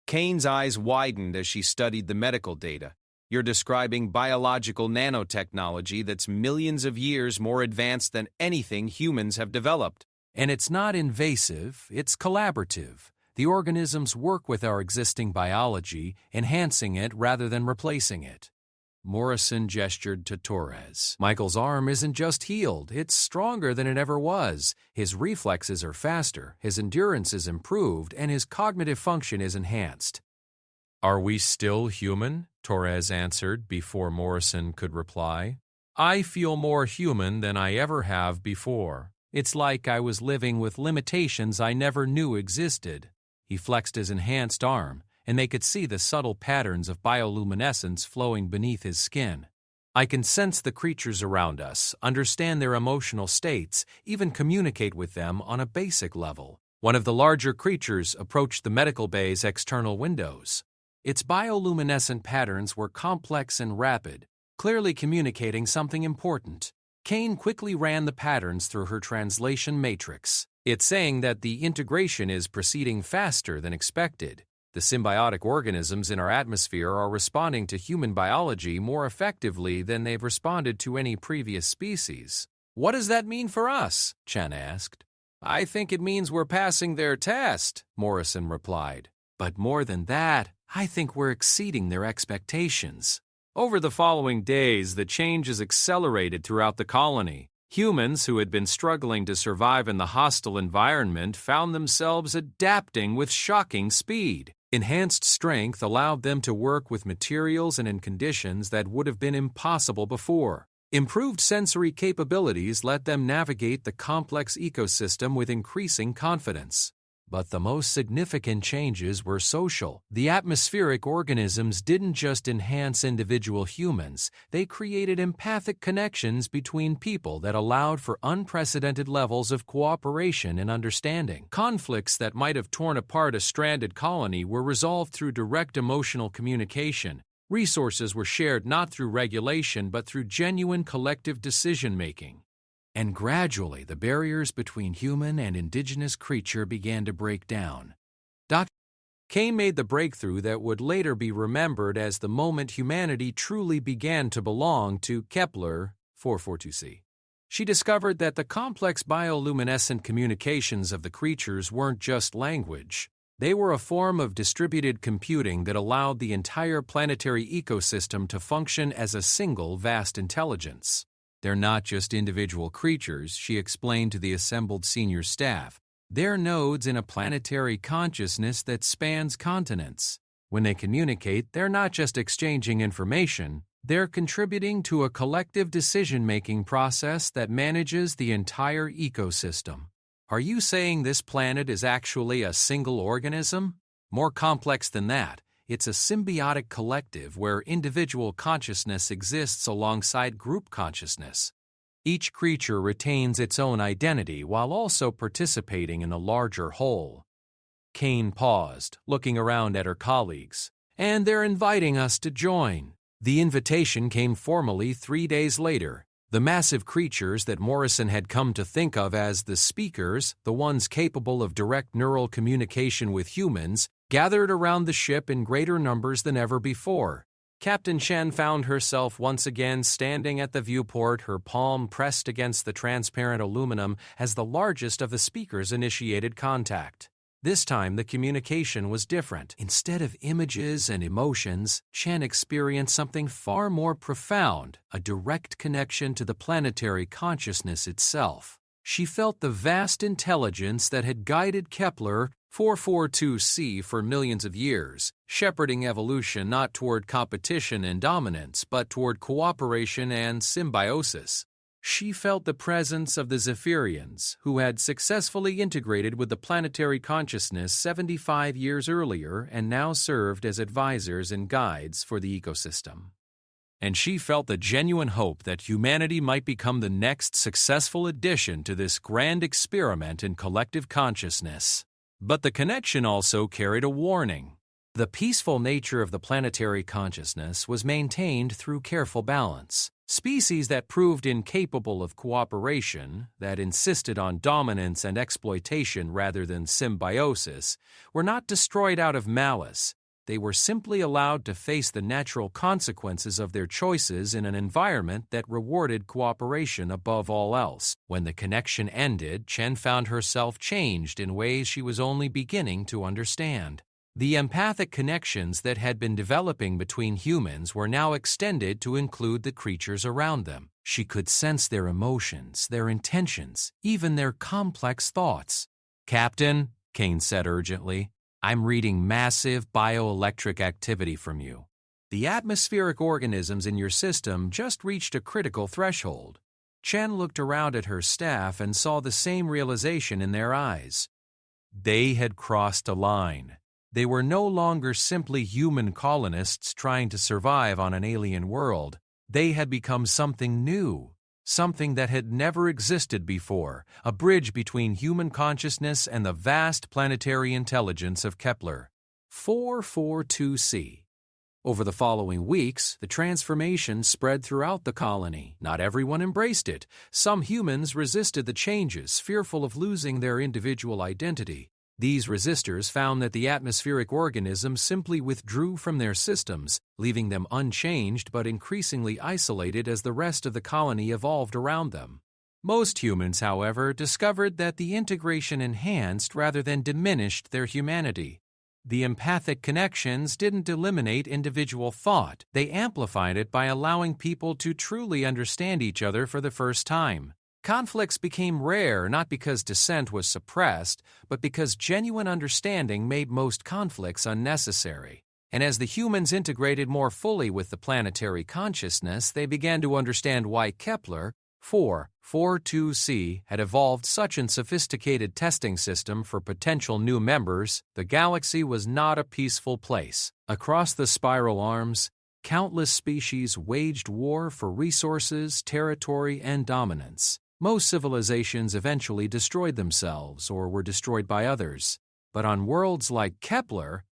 Kane's eyes widened as she studied the medical data. "You're describing biological nanotechnology that's millions of years more advanced than anything humans have developed." And it's not invasive, it's collaborative. The organisms work with our existing biology, enhancing it rather than replacing it. Morrison gestured to Torres. Michael's arm isn't just healed, it's stronger than it ever was. His reflexes are faster, his endurance is improved, and his cognitive function is enhanced. Are we still human? Torres answered before Morrison could reply. I feel more human than I ever have before. It's like I was living with limitations I never knew existed. He flexed his enhanced arm, and they could see the subtle patterns of bioluminescence flowing beneath his skin. I can sense the creatures around us, understand their emotional states, even communicate with them on a basic level. One of the larger creatures approached the medical bay's external windows. Its bioluminescent patterns were complex and rapid, clearly communicating something important. Kane quickly ran the patterns through her translation matrix. It's saying that the integration is proceeding faster than expected. The symbiotic organisms in our atmosphere are responding to human biology more effectively than they've responded to any previous species. What does that mean for us? Chen asked. I think it means we're passing their test, Morrison replied. But more than that, I think we're exceeding their expectations. Over the following days, the changes accelerated throughout the colony. Humans who had been struggling to survive in the hostile environment found themselves adapting with shocking speed. Enhanced strength allowed them to work with materials and in conditions that would have been impossible before. Improved sensory capabilities let them navigate the complex ecosystem with increasing confidence. But the most significant changes were social. The atmospheric organisms didn't just enhance individual humans, they created empathic connections between people that allowed for unprecedented levels of cooperation and understanding. Conflicts that might have torn apart a stranded colony were resolved through direct emotional communication. Resources were shared not through regulation but through genuine collective decision-making. And gradually, the barriers between human and indigenous creature began to break down. Dr. Kane made the breakthrough that would later be remembered as the moment humanity truly began to belong to Kepler 442c. She discovered that the complex bioluminescent communications of the creatures weren't just language. They were a form of distributed computing that allowed the entire planetary ecosystem to function as a single vast intelligence. They're not just individual creatures, she explained to the assembled senior staff. They're nodes in a planetary consciousness that spans continents. When they communicate, they're not just exchanging information, they're contributing to a collective decision-making process that manages the entire ecosystem. Are you saying this planet is actually a single organism? More complex than that. It's a symbiotic collective where individual consciousness exists alongside group consciousness. Each creature retains its own identity while also participating in a larger whole. Kane paused, looking around at her colleagues. And they're inviting us to join. The invitation came formally 3 days later. The massive creatures that Morrison had come to think of as the speakers, the ones capable of direct neural communication with humans, gathered around the ship in greater numbers than ever before. Captain Chen found herself once again standing at the viewport, her palm pressed against the transparent aluminum as the largest of the speakers initiated contact. This time, the communication was different. Instead of images and emotions, Chen experienced something far more profound, a direct connection to the planetary consciousness itself. She felt the vast intelligence that had guided Kepler 442c for millions of years, shepherding evolution not toward competition and dominance, but toward cooperation and symbiosis. She felt the presence of the Zephyrians, who had successfully integrated with the planetary consciousness 75 years earlier and now served as advisors and guides for the ecosystem. And she felt the genuine hope that humanity might become the next successful addition to this grand experiment in collective consciousness. But the connection also carried a warning. The peaceful nature of the planetary consciousness was maintained through careful balance. Species that proved incapable of cooperation, that insisted on dominance and exploitation rather than symbiosis, were not destroyed out of malice. they were simply allowed to face the natural consequences of their choices in an environment that rewarded cooperation above all else. When the connection ended, Chen found herself changed in ways she was only beginning to understand. The empathic connections that had been developing between humans were now extended to include the creatures around them. She could sense their emotions, their intentions, even their complex thoughts. "Captain," Kane said urgently, "I'm reading massive bioelectric activity from you. The atmospheric organisms in your system just reached a critical threshold." Chen looked around at her staff and saw the same realization in their eyes. They had crossed a line. They were no longer simply human colonists trying to survive on an alien world. They had become something new, something that had never existed before, a bridge between human consciousness and the vast planetary intelligence of Kepler. 442c. Over the following weeks, the transformation spread throughout the colony. Not everyone embraced it. Some humans resisted the changes, fearful of losing their individual identity. These resistors found that the atmospheric organisms simply withdrew from their systems, leaving them unchanged but increasingly isolated as the rest of the colony evolved around them. Most humans, however, discovered that the integration enhanced rather than diminished their humanity. The empathic connections didn't eliminate individual thought. They amplified it by allowing people to truly understand each other for the first time. Conflicts became rare not because dissent was suppressed, but because genuine understanding made most conflicts unnecessary. And as the humans integrated more fully with the planetary consciousness, they began to understand why Kepler 442c had evolved such a sophisticated testing system for potential new members. The galaxy was not a peaceful place. Across the spiral arms, countless species waged war for resources, territory, and dominance. Most civilizations eventually destroyed themselves or were destroyed by others. But on worlds like Kepler,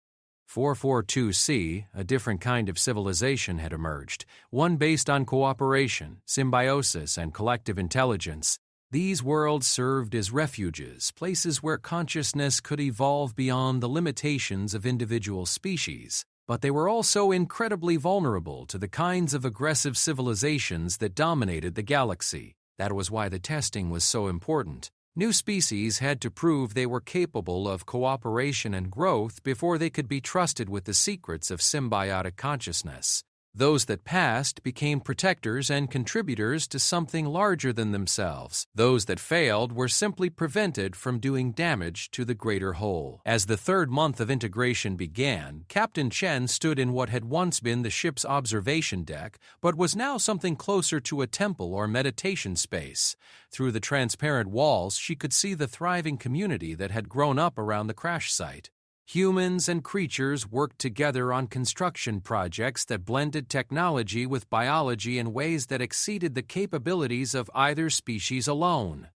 442c, a different kind of civilization had emerged, one based on cooperation, symbiosis, and collective intelligence. These worlds served as refuges, places where consciousness could evolve beyond the limitations of individual species. But they were also incredibly vulnerable to the kinds of aggressive civilizations that dominated the galaxy. That was why the testing was so important. New species had to prove they were capable of cooperation and growth before they could be trusted with the secrets of symbiotic consciousness. Those that passed became protectors and contributors to something larger than themselves. Those that failed were simply prevented from doing damage to the greater whole. As the third month of integration began, Captain Chen stood in what had once been the ship's observation deck, but was now something closer to a temple or meditation space. Through the transparent walls, she could see the thriving community that had grown up around the crash site. Humans and creatures worked together on construction projects that blended technology with biology in ways that exceeded the capabilities of either species alone.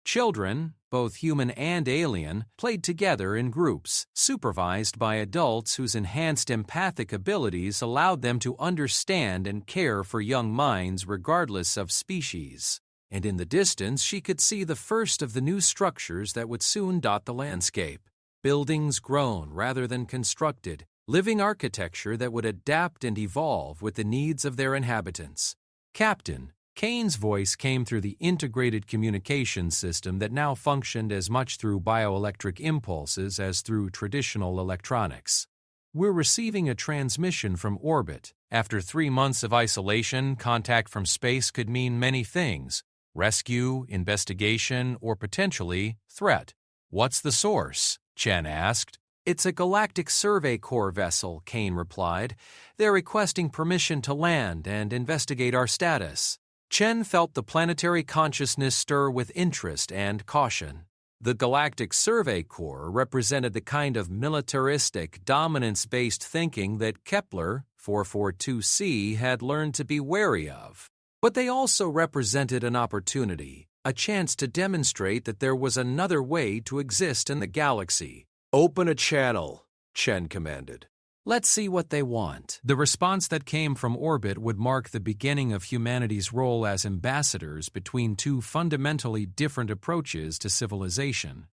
Children, both human and alien, played together in groups, supervised by adults whose enhanced empathic abilities allowed them to understand and care for young minds regardless of species. And in the distance, she could see the first of the new structures that would soon dot the landscape. Buildings grown rather than constructed, living architecture that would adapt and evolve with the needs of their inhabitants. Captain Kane's voice came through the integrated communication system that now functioned as much through bioelectric impulses as through traditional electronics. "We're receiving a transmission from orbit. After 3 months of isolation, contact from space could mean many things: rescue, investigation, or potentially threat." "What's the source?" Chen asked. "It's a Galactic Survey Corps vessel," Kane replied. "They're requesting permission to land and investigate our status." Chen felt the planetary consciousness stir with interest and caution. The Galactic Survey Corps represented the kind of militaristic, dominance-based thinking that Kepler 442c had learned to be wary of. But they also represented an opportunity, a chance to demonstrate that there was another way to exist in the galaxy. "Open a channel," Chen commanded. "Let's see what they want." The response that came from orbit would mark the beginning of humanity's role as ambassadors between two fundamentally different approaches to civilization.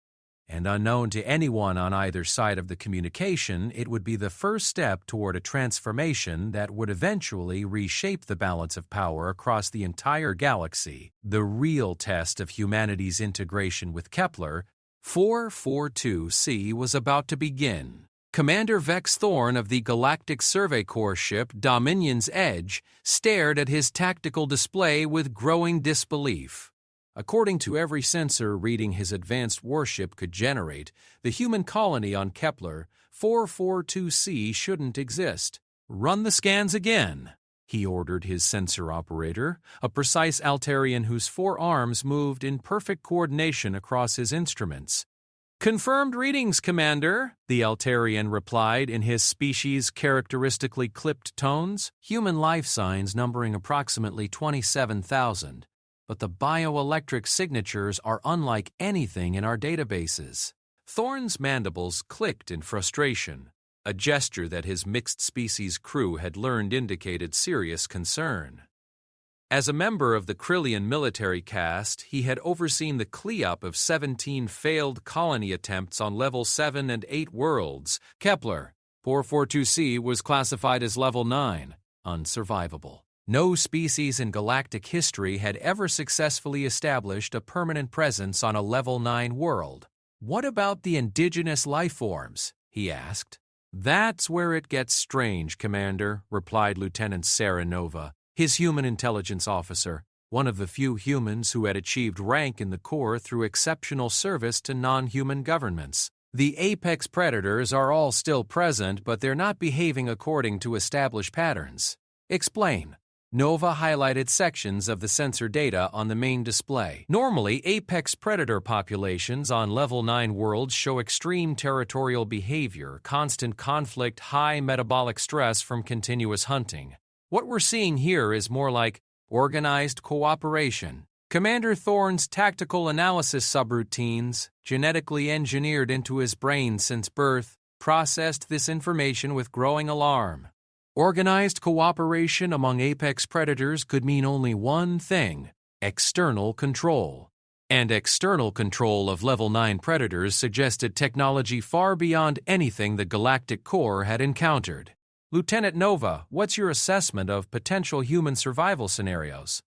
and unknown to anyone on either side of the communication, it would be the first step toward a transformation that would eventually reshape the balance of power across the entire galaxy. The real test of humanity's integration with Kepler 442c was about to begin. Commander Vex Thorn of the Galactic Survey Corps ship Dominion's Edge stared at his tactical display with growing disbelief. According to every sensor reading his advanced warship could generate, the human colony on Kepler 442c shouldn't exist. "Run the scans again," he ordered his sensor operator, a precise Altarian whose 4 arms moved in perfect coordination across his instruments. "Confirmed readings, Commander," the Altarian replied in his species' characteristically clipped tones, human life signs numbering approximately 27,000. But the bioelectric signatures are unlike anything in our databases. Thorn's mandibles clicked in frustration, a gesture that his mixed-species crew had learned indicated serious concern. As a member of the Krillian military caste, he had overseen the cleanup of 17 failed colony attempts on Level 7 and 8 worlds. Kepler 442c was classified as Level 9, unsurvivable. No species in galactic history had ever successfully established a permanent presence on a Level 9 world. "What about the indigenous life forms?" he asked. "That's where it gets strange, Commander," replied Lieutenant Sarah Nova, his human intelligence officer, one of the few humans who had achieved rank in the Corps through exceptional service to non-human governments. "The apex predators are all still present, but they're not behaving according to established patterns." "Explain." Nova highlighted sections of the sensor data on the main display. Normally, apex predator populations on Level 9 worlds show extreme territorial behavior, constant conflict, high metabolic stress from continuous hunting. What we're seeing here is more like organized cooperation. Commander Thorn's tactical analysis subroutines, genetically engineered into his brain since birth, processed this information with growing alarm. Organized cooperation among apex predators could mean only one thing: external control. And external control of Level 9 predators suggested technology far beyond anything the Galactic Corps had encountered. "Lieutenant Nova, what's your assessment of potential human survival scenarios?"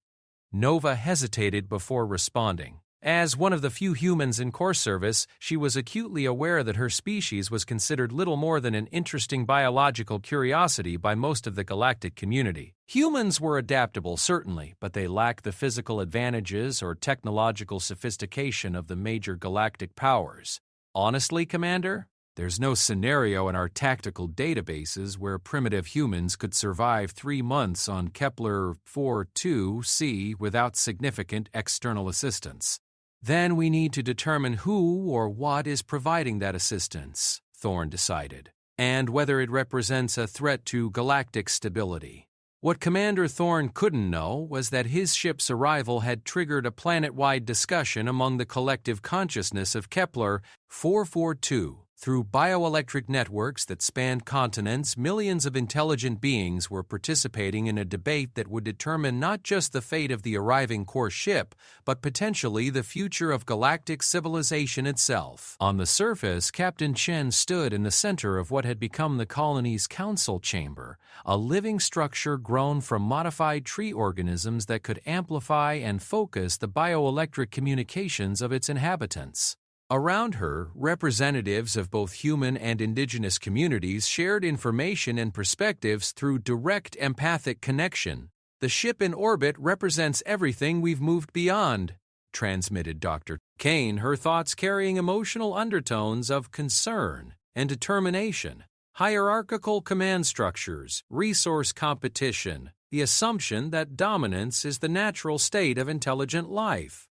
Nova hesitated before responding. As one of the few humans in Corps service, she was acutely aware that her species was considered little more than an interesting biological curiosity by most of the galactic community. Humans were adaptable, certainly, but they lacked the physical advantages or technological sophistication of the major galactic powers. "Honestly, Commander, there's no scenario in our tactical databases where primitive humans could survive 3 months on Kepler 42c without significant external assistance." "Then we need to determine who or what is providing that assistance," Thorn decided, "and whether it represents a threat to galactic stability." What Commander Thorn couldn't know was that his ship's arrival had triggered a planet-wide discussion among the collective consciousness of Kepler 442. Through bioelectric networks that spanned continents, millions of intelligent beings were participating in a debate that would determine not just the fate of the arriving Corps ship, but potentially the future of galactic civilization itself. On the surface, Captain Chen stood in the center of what had become the colony's council chamber, a living structure grown from modified tree organisms that could amplify and focus the bioelectric communications of its inhabitants. Around her, representatives of both human and indigenous communities shared information and perspectives through direct empathic connection. "The ship in orbit represents everything we've moved beyond," transmitted Dr. Kane, her thoughts carrying emotional undertones of concern and determination. "Hierarchical command structures, resource competition, the assumption that dominance is the natural state of intelligent life."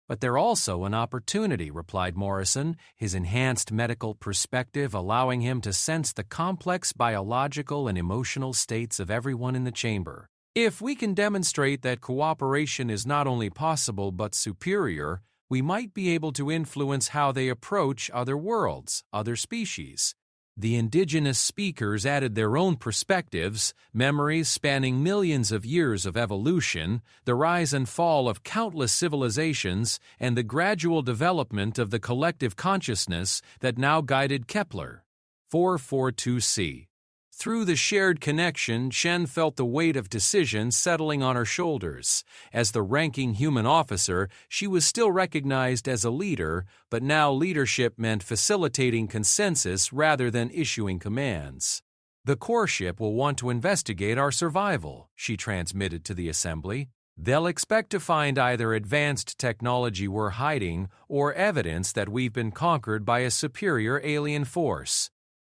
"But they're also an opportunity," replied Morrison, his enhanced medical perspective allowing him to sense the complex biological and emotional states of everyone in the chamber. "If we can demonstrate that cooperation is not only possible but superior, we might be able to influence how they approach other worlds, other species. The indigenous speakers added their own perspectives, memories spanning millions of years of evolution, the rise and fall of countless civilizations, and the gradual development of the collective consciousness that now guided Kepler 442c. Through the shared connection, Chen felt the weight of decision settling on her shoulders. As the ranking human officer, she was still recognized as a leader, but now leadership meant facilitating consensus rather than issuing commands. "The core ship will want to investigate our survival," she transmitted to the assembly. "They'll expect to find either advanced technology we're hiding or evidence that we've been conquered by a superior alien force."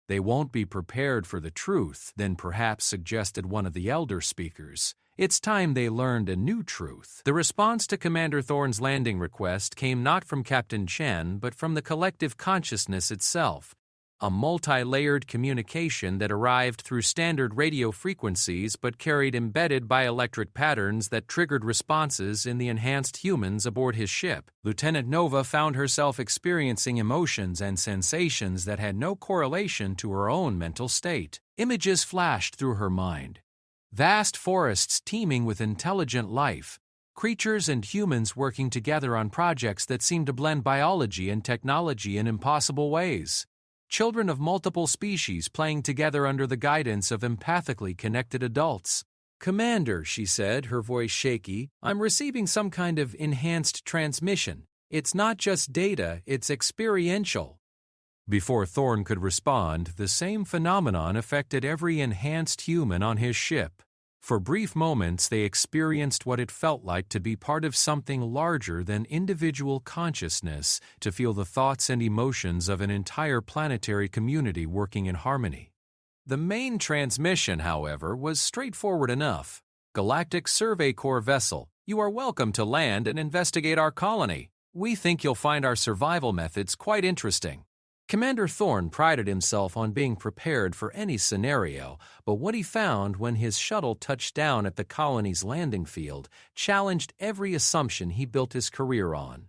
"They won't be prepared for the truth," then perhaps suggested one of the elder speakers. "It's time they learned a new truth." The response to Commander Thorne's landing request came not from Captain Chen, but from the collective consciousness itself. A multi-layered communication that arrived through standard radio frequencies but carried embedded bioelectric patterns that triggered responses in the enhanced humans aboard his ship. Lieutenant Nova found herself experiencing emotions and sensations that had no correlation to her own mental state. Images flashed through her mind. Vast forests teeming with intelligent life. Creatures and humans working together on projects that seemed to blend biology and technology in impossible ways. Children of multiple species playing together under the guidance of empathically connected adults. "Commander," she said, her voice shaky, "I'm receiving some kind of enhanced transmission. It's not just data, it's experiential." Before Thorne could respond, the same phenomenon affected every enhanced human on his ship. For brief moments, they experienced what it felt like to be part of something larger than individual consciousness, to feel the thoughts and emotions of an entire planetary community working in harmony. The main transmission, however, was straightforward enough. "Galactic Survey Corps vessel, you are welcome to land and investigate our colony. We think you'll find our survival methods quite interesting." Commander Thorne prided himself on being prepared for any scenario, but what he found when his shuttle touched down at the colony's landing field challenged every assumption he built his career on.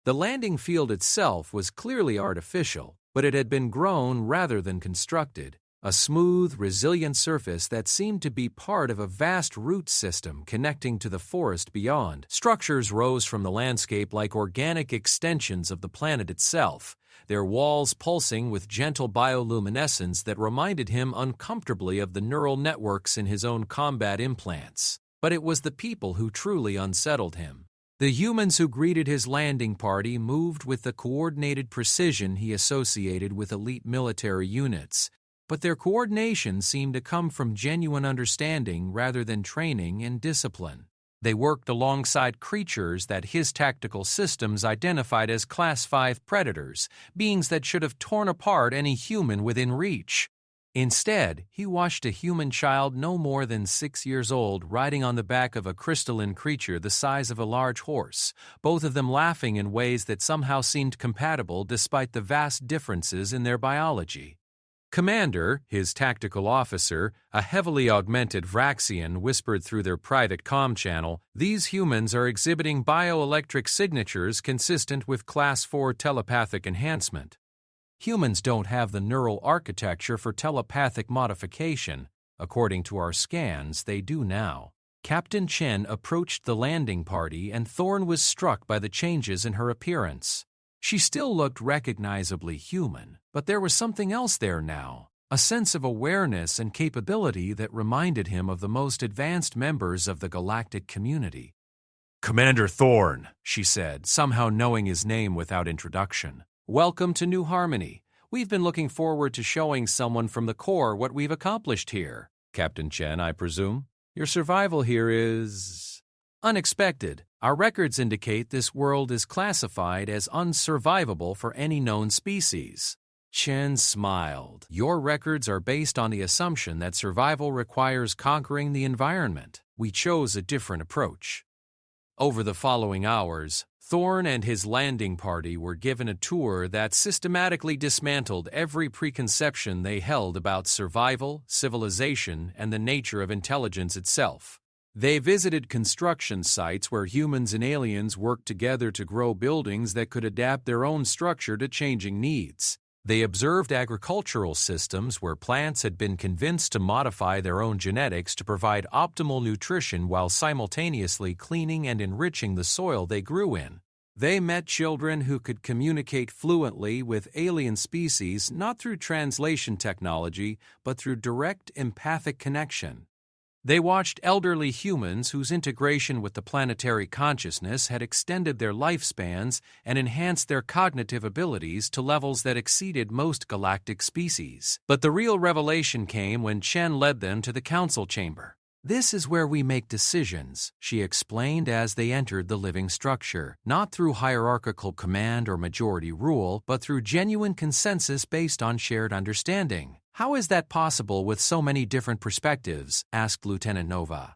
The landing field itself was clearly artificial, but it had been grown rather than constructed. A smooth, resilient surface that seemed to be part of a vast root system connecting to the forest beyond. Structures rose from the landscape like organic extensions of the planet itself, their walls pulsing with gentle bioluminescence that reminded him uncomfortably of the neural networks in his own combat implants. But it was the people who truly unsettled him. The humans who greeted his landing party moved with the coordinated precision he associated with elite military units, but their coordination seemed to come from genuine understanding rather than training and discipline. They worked alongside creatures that his tactical systems identified as Class 5 predators, beings that should have torn apart any human within reach. Instead, he watched a human child no more than 6 years old riding on the back of a crystalline creature the size of a large horse, both of them laughing in ways that somehow seemed compatible despite the vast differences in their biology. "Commander," his tactical officer, a heavily augmented Vraxian, whispered through their private comm channel, "these humans are exhibiting bioelectric signatures consistent with Class 4 telepathic enhancement. Humans don't have the neural architecture for telepathic modification. According to our scans, they do now." Captain Chen approached the landing party, and Thorne was struck by the changes in her appearance. She still looked recognizably human, but there was something else there now, a sense of awareness and capability that reminded him of the most advanced members of the galactic community. "Commander Thorne," she said, somehow knowing his name without introduction. "Welcome to New Harmony. We've been looking forward to showing someone from the Corps what we've accomplished here. Captain Chen, I presume? Your survival here is unexpected. Our records indicate this world is classified as unsurvivable for any known species." Chen smiled. "Your records are based on the assumption that survival requires conquering the environment. We chose a different approach." Over the following hours, Thorne and his landing party were given a tour that systematically dismantled every preconception they held about survival, civilization, and the nature of intelligence itself. They visited construction sites where humans and aliens worked together to grow buildings that could adapt their own structure to changing needs. They observed agricultural systems where plants had been convinced to modify their own genetics to provide optimal nutrition while simultaneously cleaning and enriching the soil they grew in. They met children who could communicate fluently with alien species not through translation technology, but through direct empathic connection. They watched elderly humans whose integration with the planetary consciousness had extended their lifespans and enhanced their cognitive abilities to levels that exceeded most galactic species. But the real revelation came when Chen led them to the council chamber. "This is where we make decisions," she explained as they entered the living structure, not through hierarchical command or majority rule, but through genuine consensus based on shared understanding. "How is that possible with so many different perspectives?" asked Lieutenant Nova.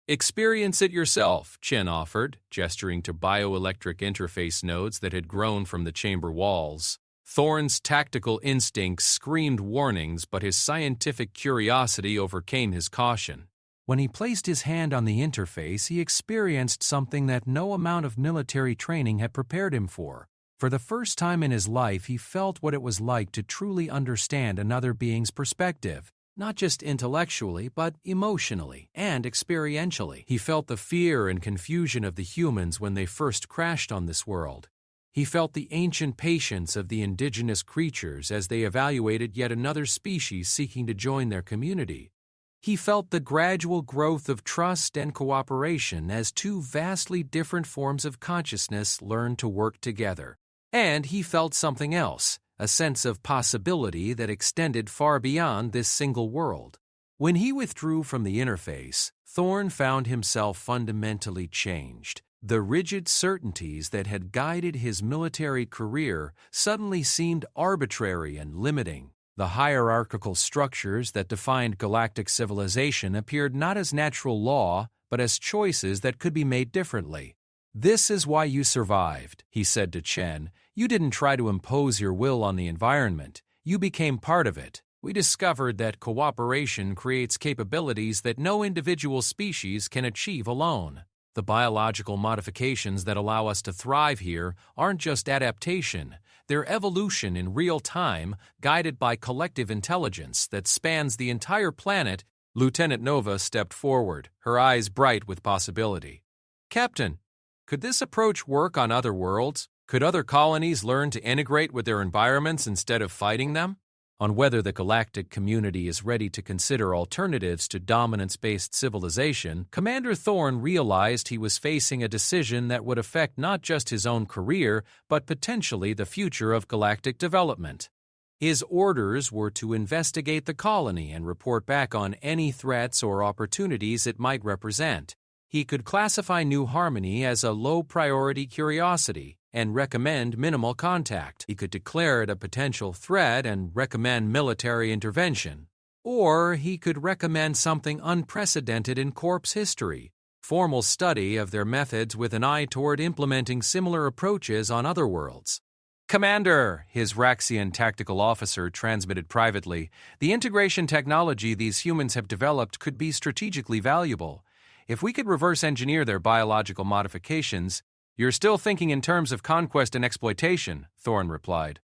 "Experience it yourself," Chen offered, gesturing to bioelectric interface nodes that had grown from the chamber walls. Thorn's tactical instincts screamed warnings, but his scientific curiosity overcame his caution. When he placed his hand on the interface, he experienced something that no amount of military training had prepared him for. For the first time in his life, he felt what it was like to truly understand another being's perspective, not just intellectually, but emotionally and experientially. He felt the fear and confusion of the humans when they first crashed on this world. He felt the ancient patience of the indigenous creatures as they evaluated yet another species seeking to join their community. He felt the gradual growth of trust and cooperation as two vastly different forms of consciousness learned to work together. And he felt something else, a sense of possibility that extended far beyond this single world. When he withdrew from the interface, Thorn found himself fundamentally changed. The rigid certainties that had guided his military career suddenly seemed arbitrary and limiting. The hierarchical structures that defined galactic civilization appeared not as natural law, but as choices that could be made differently. "This is why you survived," he said to Chen. "You didn't try to impose your will on the environment. You became part of it. We discovered that cooperation creates capabilities that no individual species can achieve alone. The biological modifications that allow us to thrive here aren't just adaptation. They're evolution in real time, guided by collective intelligence that spans the entire planet." Lieutenant Nova stepped forward, her eyes bright with possibility. "Captain, could this approach work on other worlds? Could other colonies learn to integrate with their environments instead of fighting them?" On whether the galactic community is ready to consider alternatives to dominance-based civilization, Commander Thorn realized he was facing a decision that would affect not just his own career, but potentially the future of galactic development. His orders were to investigate the colony and report back on any threats or opportunities it might represent. He could classify New Harmony as a low-priority curiosity and recommend minimal contact. He could declare it a potential threat and recommend military intervention. Or he could recommend something unprecedented in Corp's history, formal study of their methods with an eye toward implementing similar approaches on other worlds. "Commander," his Raxian tactical officer transmitted privately, "the integration technology these humans have developed could be strategically valuable. If we could reverse engineer their biological modifications—" "You're still thinking in terms of conquest and exploitation," Thorn replied.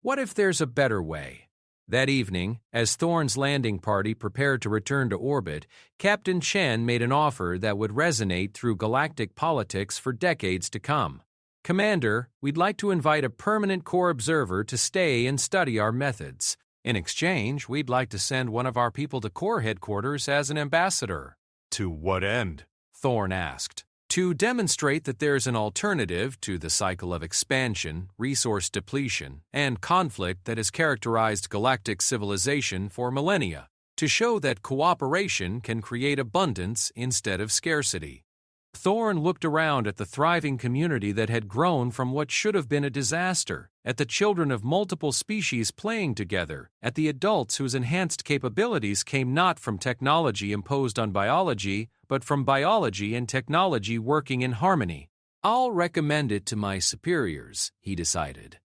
"What if there's a better way?" That evening, as Thorn's landing party prepared to return to orbit, Captain Chen made an offer that would resonate through galactic politics for decades to come. "Commander, we'd like to invite a permanent core observer to stay and study our methods. In exchange, we'd like to send one of our people to core headquarters as an ambassador." "To what end?" Thorn asked. "To demonstrate that there's an alternative to the cycle of expansion, resource depletion, and conflict that has characterized galactic civilization for millennia. To show that cooperation can create abundance instead of scarcity." Thorn looked around at the thriving community that had grown from what should have been a disaster, at the children of multiple species playing together, at the adults whose enhanced capabilities came not from technology imposed on biology, but from biology and technology working in harmony. "I'll recommend it to my superiors," he decided.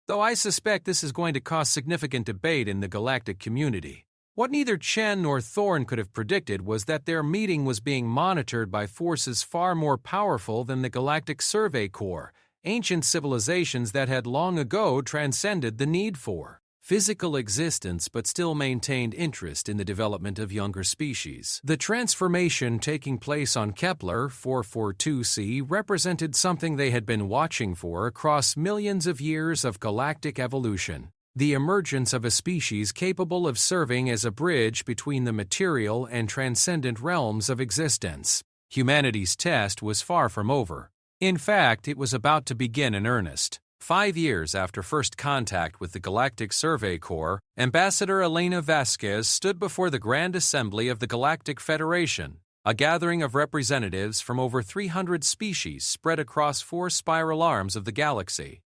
"Though I suspect this is going to cause significant debate in the galactic community." What neither Chen nor Thorn could have predicted was that their meeting was being monitored by forces far more powerful than the Galactic Survey Corps, ancient civilizations that had long ago transcended the need for physical existence but still maintained interest in the development of younger species. The transformation taking place on Kepler 442c represented something they had been watching for across millions of years of galactic evolution: the emergence of a species capable of serving as a bridge between the material and transcendent realms of existence. Humanity's test was far from over. In fact, it was about to begin in earnest. 5 years after first contact with the Galactic Survey Corps, Ambassador Elena Vasquez stood before the Grand Assembly of the Galactic Federation, a gathering of representatives from over 300 species spread across 4 spiral arms of the galaxy.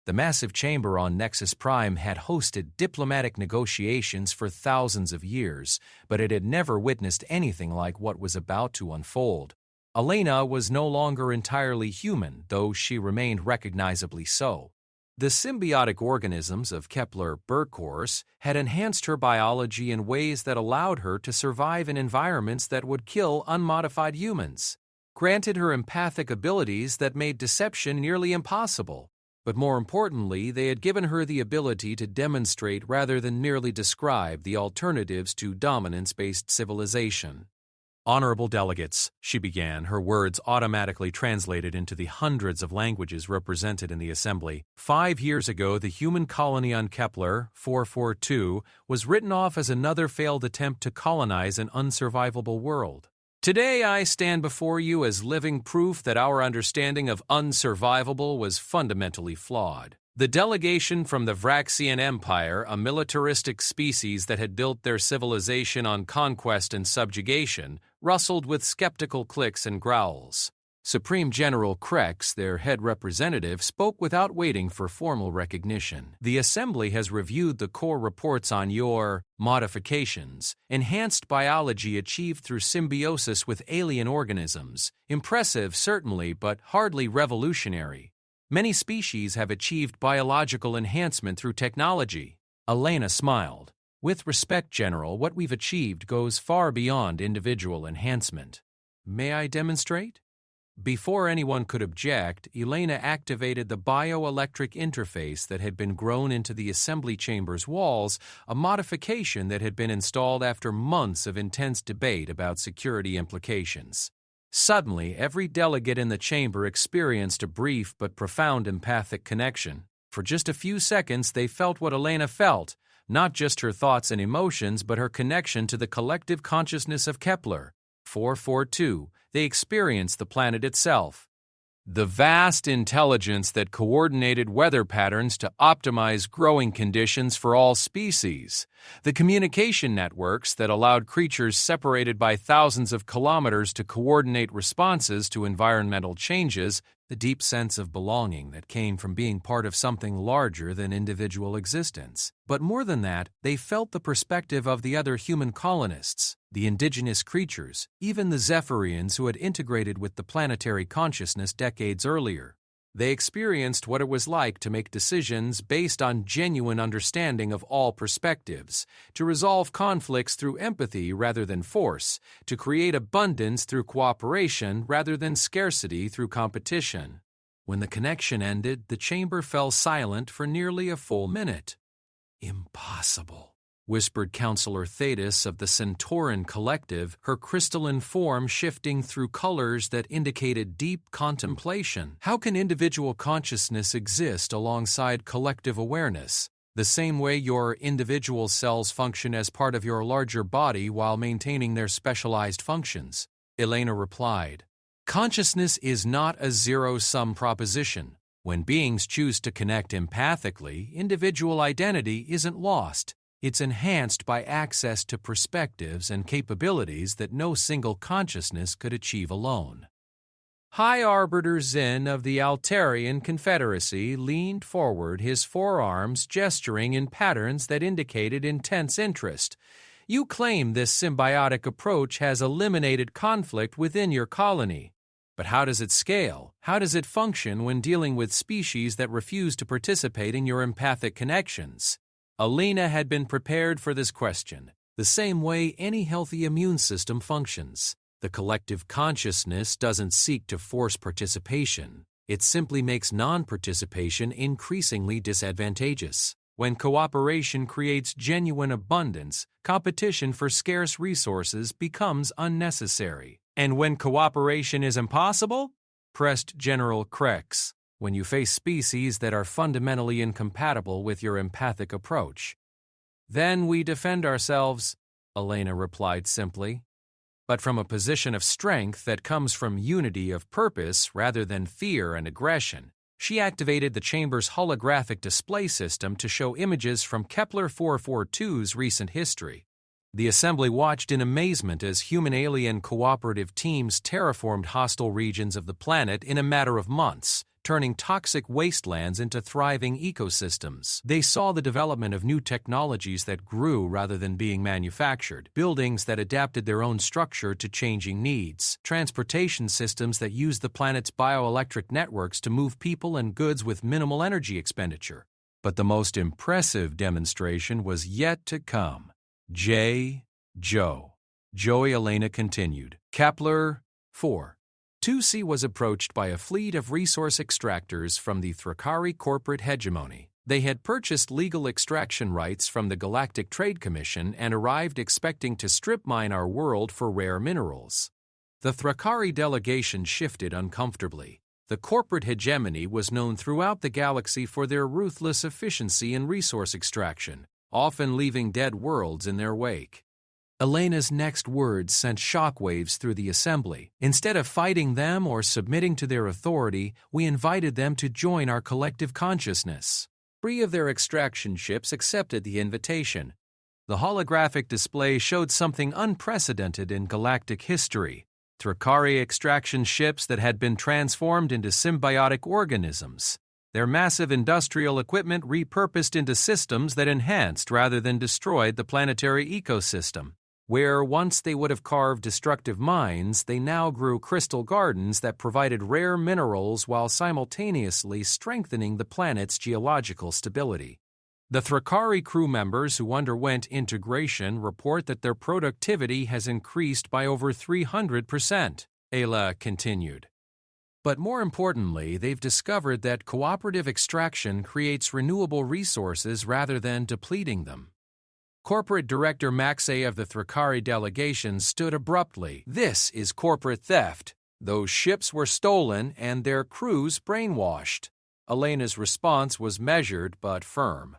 The massive chamber on Nexus Prime had hosted diplomatic negotiations for thousands of years, but it had never witnessed anything like what was about to unfold. Elena was no longer entirely human, though she remained recognizably so. The symbiotic organisms of Kepler-Burt course had enhanced her biology in ways that allowed her to survive in environments that would kill unmodified humans, granted her empathic abilities that made deception nearly impossible. But more importantly, they had given her the ability to demonstrate rather than merely describe the alternatives to dominance-based civilization. "Honorable delegates," she began, her words automatically translated into the hundreds of languages represented in the assembly. 5 years ago, the human colony on Kepler 442 was written off as another failed attempt to colonize an unsurvivable world. Today, I stand before you as living proof that our understanding of unsurvivable was fundamentally flawed. The delegation from the Vraxian Empire, a militaristic species that had built their civilization on conquest and subjugation, rustled with skeptical clicks and growls. Supreme General Krex, their head representative, spoke without waiting for formal recognition. "The Assembly has reviewed the core reports on your modifications, enhanced biology achieved through symbiosis with alien organisms. Impressive, certainly, but hardly revolutionary. Many species have achieved biological enhancement through technology." Elena smiled. "With respect, General, what we've achieved goes far beyond individual enhancement." "May I demonstrate?" Before anyone could object, Elena activated the bioelectric interface that had been grown into the assembly chamber's walls, a modification that had been installed after months of intense debate about security implications. Suddenly, every delegate in the chamber experienced a brief but profound empathic connection. For just a few seconds, they felt what Elena felt, not just her thoughts and emotions, but her connection to the collective consciousness of Kepler 442. They experienced the planet itself. The vast intelligence that coordinated weather patterns to optimize growing conditions for all species. The communication networks that allowed creatures separated by thousands of kilometers to coordinate responses to environmental changes. The deep sense of belonging that came from being part of something larger than individual existence. But more than that, they felt the perspective of the other human colonists, the indigenous creatures, even the Zephyrians who had integrated with the planetary consciousness decades earlier. They experienced what it was like to make decisions based on genuine understanding of all perspectives, to resolve conflicts through empathy rather than force, to create abundance through cooperation rather than scarcity through competition. When the connection ended, the chamber fell silent for nearly a full minute. "Impossible," whispered Counselor Thetis of the Centauran Collective, her crystalline form shifting through colors that indicated deep contemplation. "How can individual consciousness exist alongside collective awareness, the same way your individual cells function as part of your larger body while maintaining their specialized functions?" Elena replied. "Consciousness is not a zero-sum proposition. When beings choose to connect empathically, individual identity isn't lost. It's enhanced by access to perspectives and capabilities that no single consciousness could achieve alone." High Arbiter Zinn of the Altarian Confederacy leaned forward, his forearms gesturing in patterns that indicated intense interest. "You claim this symbiotic approach has eliminated conflict within your colony. But how does it scale? How does it function when dealing with species that refuse to participate in your empathic connections?" Elena had been prepared for this question, the same way any healthy immune system functions. The collective consciousness doesn't seek to force participation. It simply makes non-participation increasingly disadvantageous. When cooperation creates genuine abundance, competition for scarce resources becomes unnecessary. And when cooperation is impossible? Pressed General Krex. When you face species that are fundamentally incompatible with your empathic approach. Then we defend ourselves, Elena replied simply. But from a position of strength that comes from unity of purpose rather than fear and aggression. She activated the chamber's holographic display system to show images from Kepler 442's recent history. The assembly watched in amazement as human-alien cooperative teams terraformed hostile regions of the planet in a matter of months, turning toxic wastelands into thriving ecosystems. They saw the development of new technologies that grew rather than being manufactured, buildings that adapted their own structure to changing needs, transportation systems that used the planet's bioelectric networks to move people and goods with minimal energy expenditure. But the most impressive demonstration was yet to come. Joey Elena continued. Kepler 4. 2C was approached by a fleet of resource extractors from the Thrakari corporate hegemony. They had purchased legal extraction rights from the Galactic Trade Commission and arrived expecting to strip mine our world for rare minerals. The Thrakari delegation shifted uncomfortably. The corporate hegemony was known throughout the galaxy for their ruthless efficiency in resource extraction, often leaving dead worlds in their wake. Elena's next words sent shockwaves through the assembly. Instead of fighting them or submitting to their authority, we invited them to join our collective consciousness. 3 of their extraction ships accepted the invitation. The holographic display showed something unprecedented in galactic history. Thrakari extraction ships that had been transformed into symbiotic organisms. Their massive industrial equipment repurposed into systems that enhanced rather than destroyed the planetary ecosystem. Where once they would have carved destructive mines, they now grew crystal gardens that provided rare minerals while simultaneously strengthening the planet's geological stability. The Thrakari crew members who underwent integration report that their productivity has increased by over 300%, Ayla continued. But more importantly, they've discovered that cooperative extraction creates renewable resources rather than depleting them. Corporate Director Maxey of the Thrakari delegation stood abruptly. This is corporate theft. Those ships were stolen and their crews brainwashed. Elena's response was measured but firm.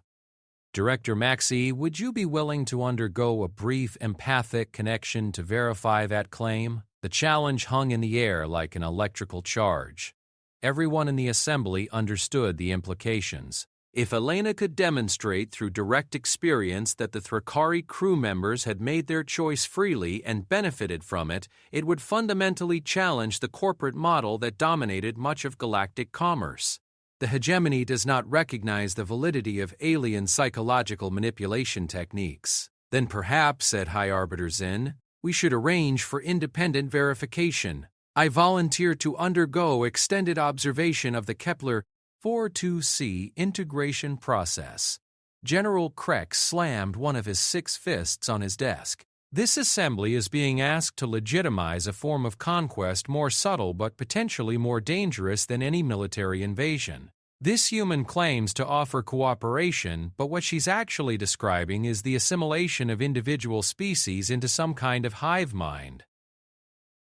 Director Maxey, would you be willing to undergo a brief empathic connection to verify that claim? The challenge hung in the air like an electrical charge. Everyone in the assembly understood the implications. If Elena could demonstrate through direct experience that the Thrakari crew members had made their choice freely and benefited from it, it would fundamentally challenge the corporate model that dominated much of galactic commerce. The hegemony does not recognize the validity of alien psychological manipulation techniques. Then perhaps, said High Arbiter Zinn, we should arrange for independent verification. I volunteer to undergo extended observation of the Kepler 42C integration process. General Krex slammed one of his 6 fists on his desk. This assembly is being asked to legitimize a form of conquest more subtle but potentially more dangerous than any military invasion. This human claims to offer cooperation, but what she's actually describing is the assimilation of individual species into some kind of hive mind.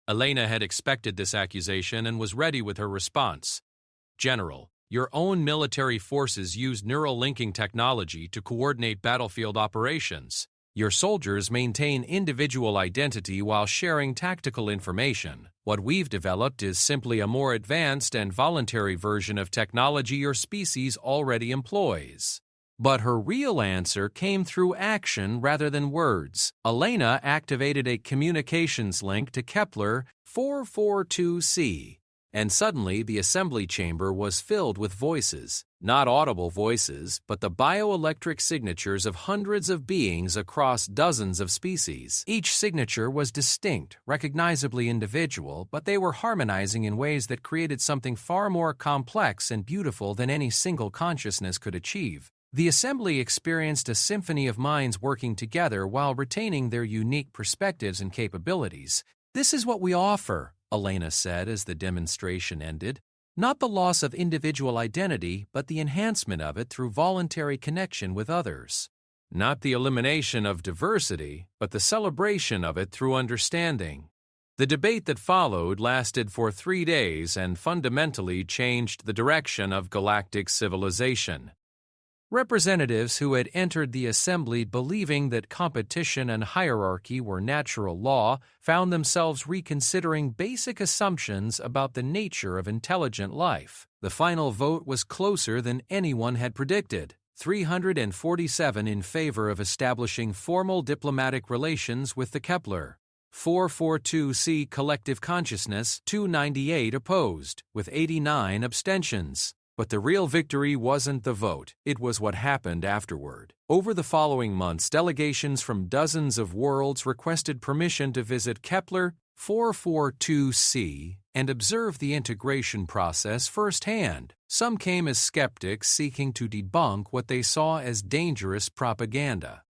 Elena had expected this accusation and was ready with her response. General, your own military forces use neural linking technology to coordinate battlefield operations. Your soldiers maintain individual identity while sharing tactical information. What we've developed is simply a more advanced and voluntary version of technology your species already employs. But her real answer came through action rather than words. Elena activated a communications link to Kepler 442C. And suddenly the assembly chamber was filled with voices, not audible voices, but the bioelectric signatures of hundreds of beings across dozens of species. Each signature was distinct, recognizably individual, but they were harmonizing in ways that created something far more complex and beautiful than any single consciousness could achieve. The assembly experienced a symphony of minds working together while retaining their unique perspectives and capabilities. This is what we offer, Elena said as the demonstration ended. Not the loss of individual identity, but the enhancement of it through voluntary connection with others. Not the elimination of diversity, but the celebration of it through understanding. The debate that followed lasted for 3 days and fundamentally changed the direction of galactic civilization. Representatives who had entered the assembly believing that competition and hierarchy were natural law found themselves reconsidering basic assumptions about the nature of intelligent life. The final vote was closer than anyone had predicted. 347 in favor of establishing formal diplomatic relations with the Kepler. 442c collective consciousness, 298 opposed, with 89 abstentions. But the real victory wasn't the vote, it was what happened afterward. Over the following months, delegations from dozens of worlds requested permission to visit Kepler 442c and observe the integration process firsthand. Some came as skeptics seeking to debunk what they saw as dangerous propaganda.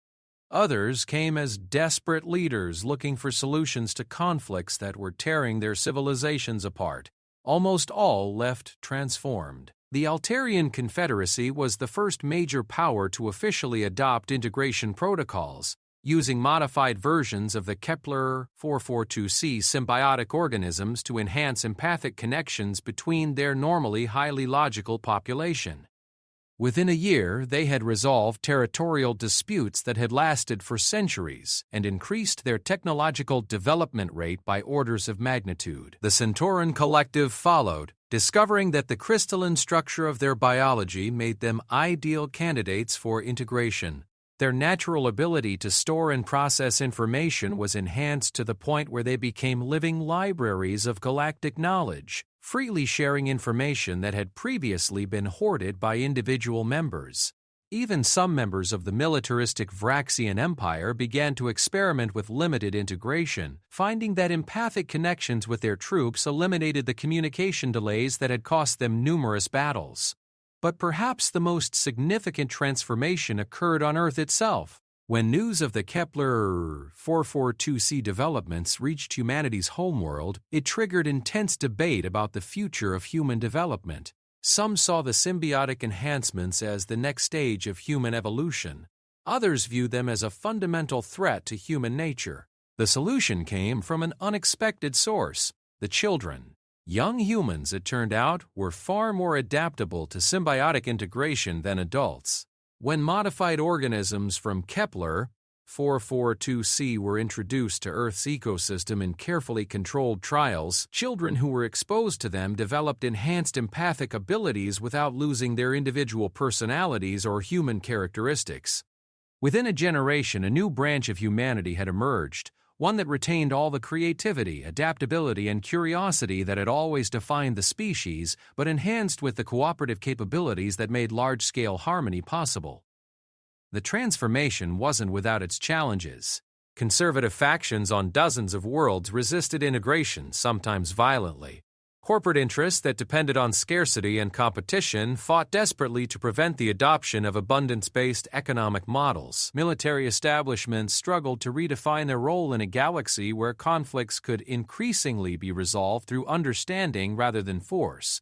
Others came as desperate leaders looking for solutions to conflicts that were tearing their civilizations apart. Almost all left transformed. The Altarian Confederacy was the first major power to officially adopt integration protocols, using modified versions of the Kepler 442c symbiotic organisms to enhance empathic connections between their normally highly logical population. Within a year, they had resolved territorial disputes that had lasted for centuries and increased their technological development rate by orders of magnitude. The Centauran Collective followed, discovering that the crystalline structure of their biology made them ideal candidates for integration. Their natural ability to store and process information was enhanced to the point where they became living libraries of galactic knowledge, freely sharing information that had previously been hoarded by individual members. Even some members of the militaristic Vraxian Empire began to experiment with limited integration, finding that empathic connections with their troops eliminated the communication delays that had cost them numerous battles. But perhaps the most significant transformation occurred on Earth itself. When news of the Kepler 442c developments reached humanity's homeworld, it triggered intense debate about the future of human development. Some saw the symbiotic enhancements as the next stage of human evolution. Others viewed them as a fundamental threat to human nature. The solution came from an unexpected source: the children. Young humans, it turned out, were far more adaptable to symbiotic integration than adults. When modified organisms from Kepler 442c were introduced to Earth's ecosystem in carefully controlled trials, children who were exposed to them developed enhanced empathic abilities without losing their individual personalities or human characteristics. Within a generation, a new branch of humanity had emerged, one that retained all the creativity, adaptability, and curiosity that had always defined the species, but enhanced with the cooperative capabilities that made large-scale harmony possible. The transformation wasn't without its challenges. Conservative factions on dozens of worlds resisted integration, sometimes violently. Corporate interests that depended on scarcity and competition fought desperately to prevent the adoption of abundance-based economic models. Military establishments struggled to redefine their role in a galaxy where conflicts could increasingly be resolved through understanding rather than force.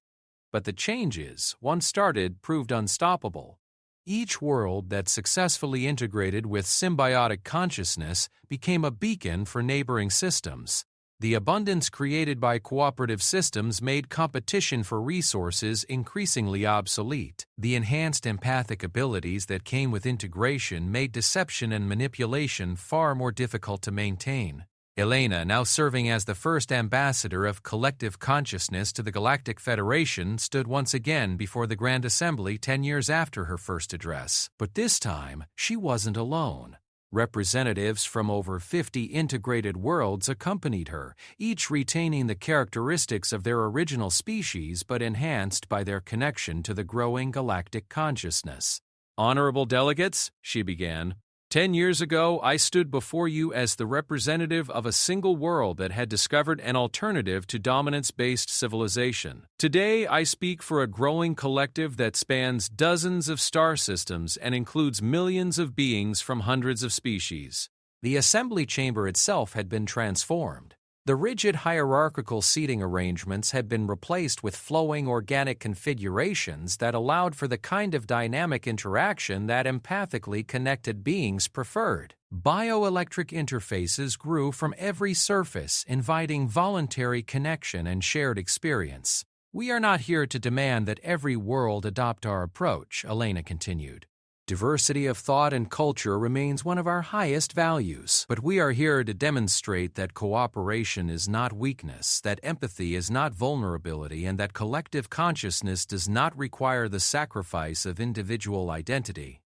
But the changes, once started, proved unstoppable. Each world that successfully integrated with symbiotic consciousness became a beacon for neighboring systems. The abundance created by cooperative systems made competition for resources increasingly obsolete. The enhanced empathic abilities that came with integration made deception and manipulation far more difficult to maintain. Elena, now serving as the first ambassador of collective consciousness to the Galactic Federation, stood once again before the Grand Assembly 10 years after her first address. But this time, she wasn't alone. Representatives from over 50 integrated worlds accompanied her, each retaining the characteristics of their original species but enhanced by their connection to the growing galactic consciousness. "Honorable delegates," she began, 10 years ago, I stood before you as the representative of a single world that had discovered an alternative to dominance-based civilization. Today, I speak for a growing collective that spans dozens of star systems and includes millions of beings from hundreds of species. The assembly chamber itself had been transformed. The rigid hierarchical seating arrangements had been replaced with flowing organic configurations that allowed for the kind of dynamic interaction that empathically connected beings preferred. Bioelectric interfaces grew from every surface, inviting voluntary connection and shared experience. "We are not here to demand that every world adopt our approach," Elena continued. "Diversity of thought and culture remains one of our highest values, but we are here to demonstrate that cooperation is not weakness, that empathy is not vulnerability, and that collective consciousness does not require the sacrifice of individual identity."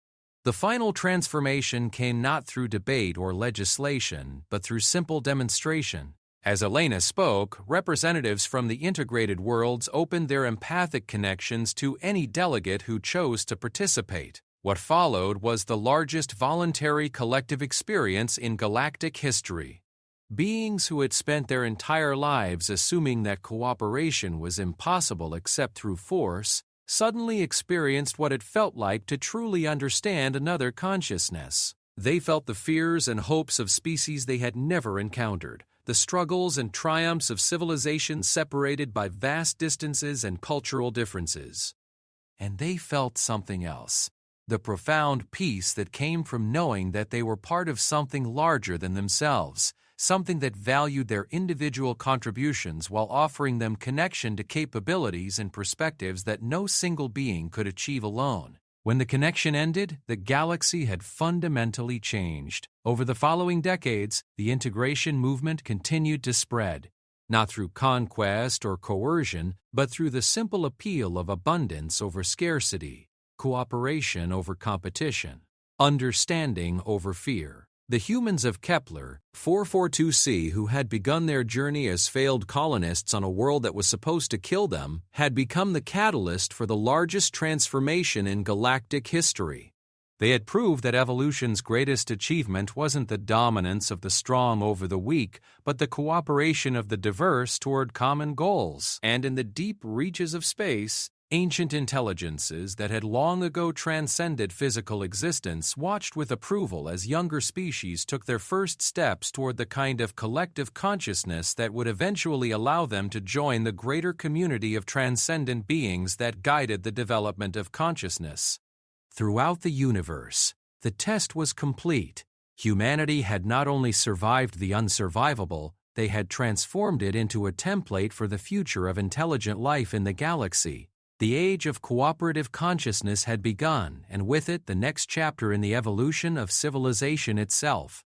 The final transformation came not through debate or legislation, but through simple demonstration. As Elena spoke, representatives from the integrated worlds opened their empathic connections to any delegate who chose to participate. What followed was the largest voluntary collective experience in galactic history. Beings who had spent their entire lives assuming that cooperation was impossible except through force suddenly experienced what it felt like to truly understand another consciousness. They felt the fears and hopes of species they had never encountered, the struggles and triumphs of civilizations separated by vast distances and cultural differences. And they felt something else. The profound peace that came from knowing that they were part of something larger than themselves, something that valued their individual contributions while offering them connection to capabilities and perspectives that no single being could achieve alone. When the connection ended, the galaxy had fundamentally changed. Over the following decades, the integration movement continued to spread, not through conquest or coercion, but through the simple appeal of abundance over scarcity, cooperation over competition, understanding over fear. The humans of Kepler 442c, who had begun their journey as failed colonists on a world that was supposed to kill them, had become the catalyst for the largest transformation in galactic history. They had proved that evolution's greatest achievement wasn't the dominance of the strong over the weak, but the cooperation of the diverse toward common goals. And in the deep reaches of space, ancient intelligences that had long ago transcended physical existence watched with approval as younger species took their first steps toward the kind of collective consciousness that would eventually allow them to join the greater community of transcendent beings that guided the development of consciousness. Throughout the universe, the test was complete. Humanity had not only survived the unsurvivable, they had transformed it into a template for the future of intelligent life in the galaxy. The age of cooperative consciousness had begun, and with it the next chapter in the evolution of civilization itself.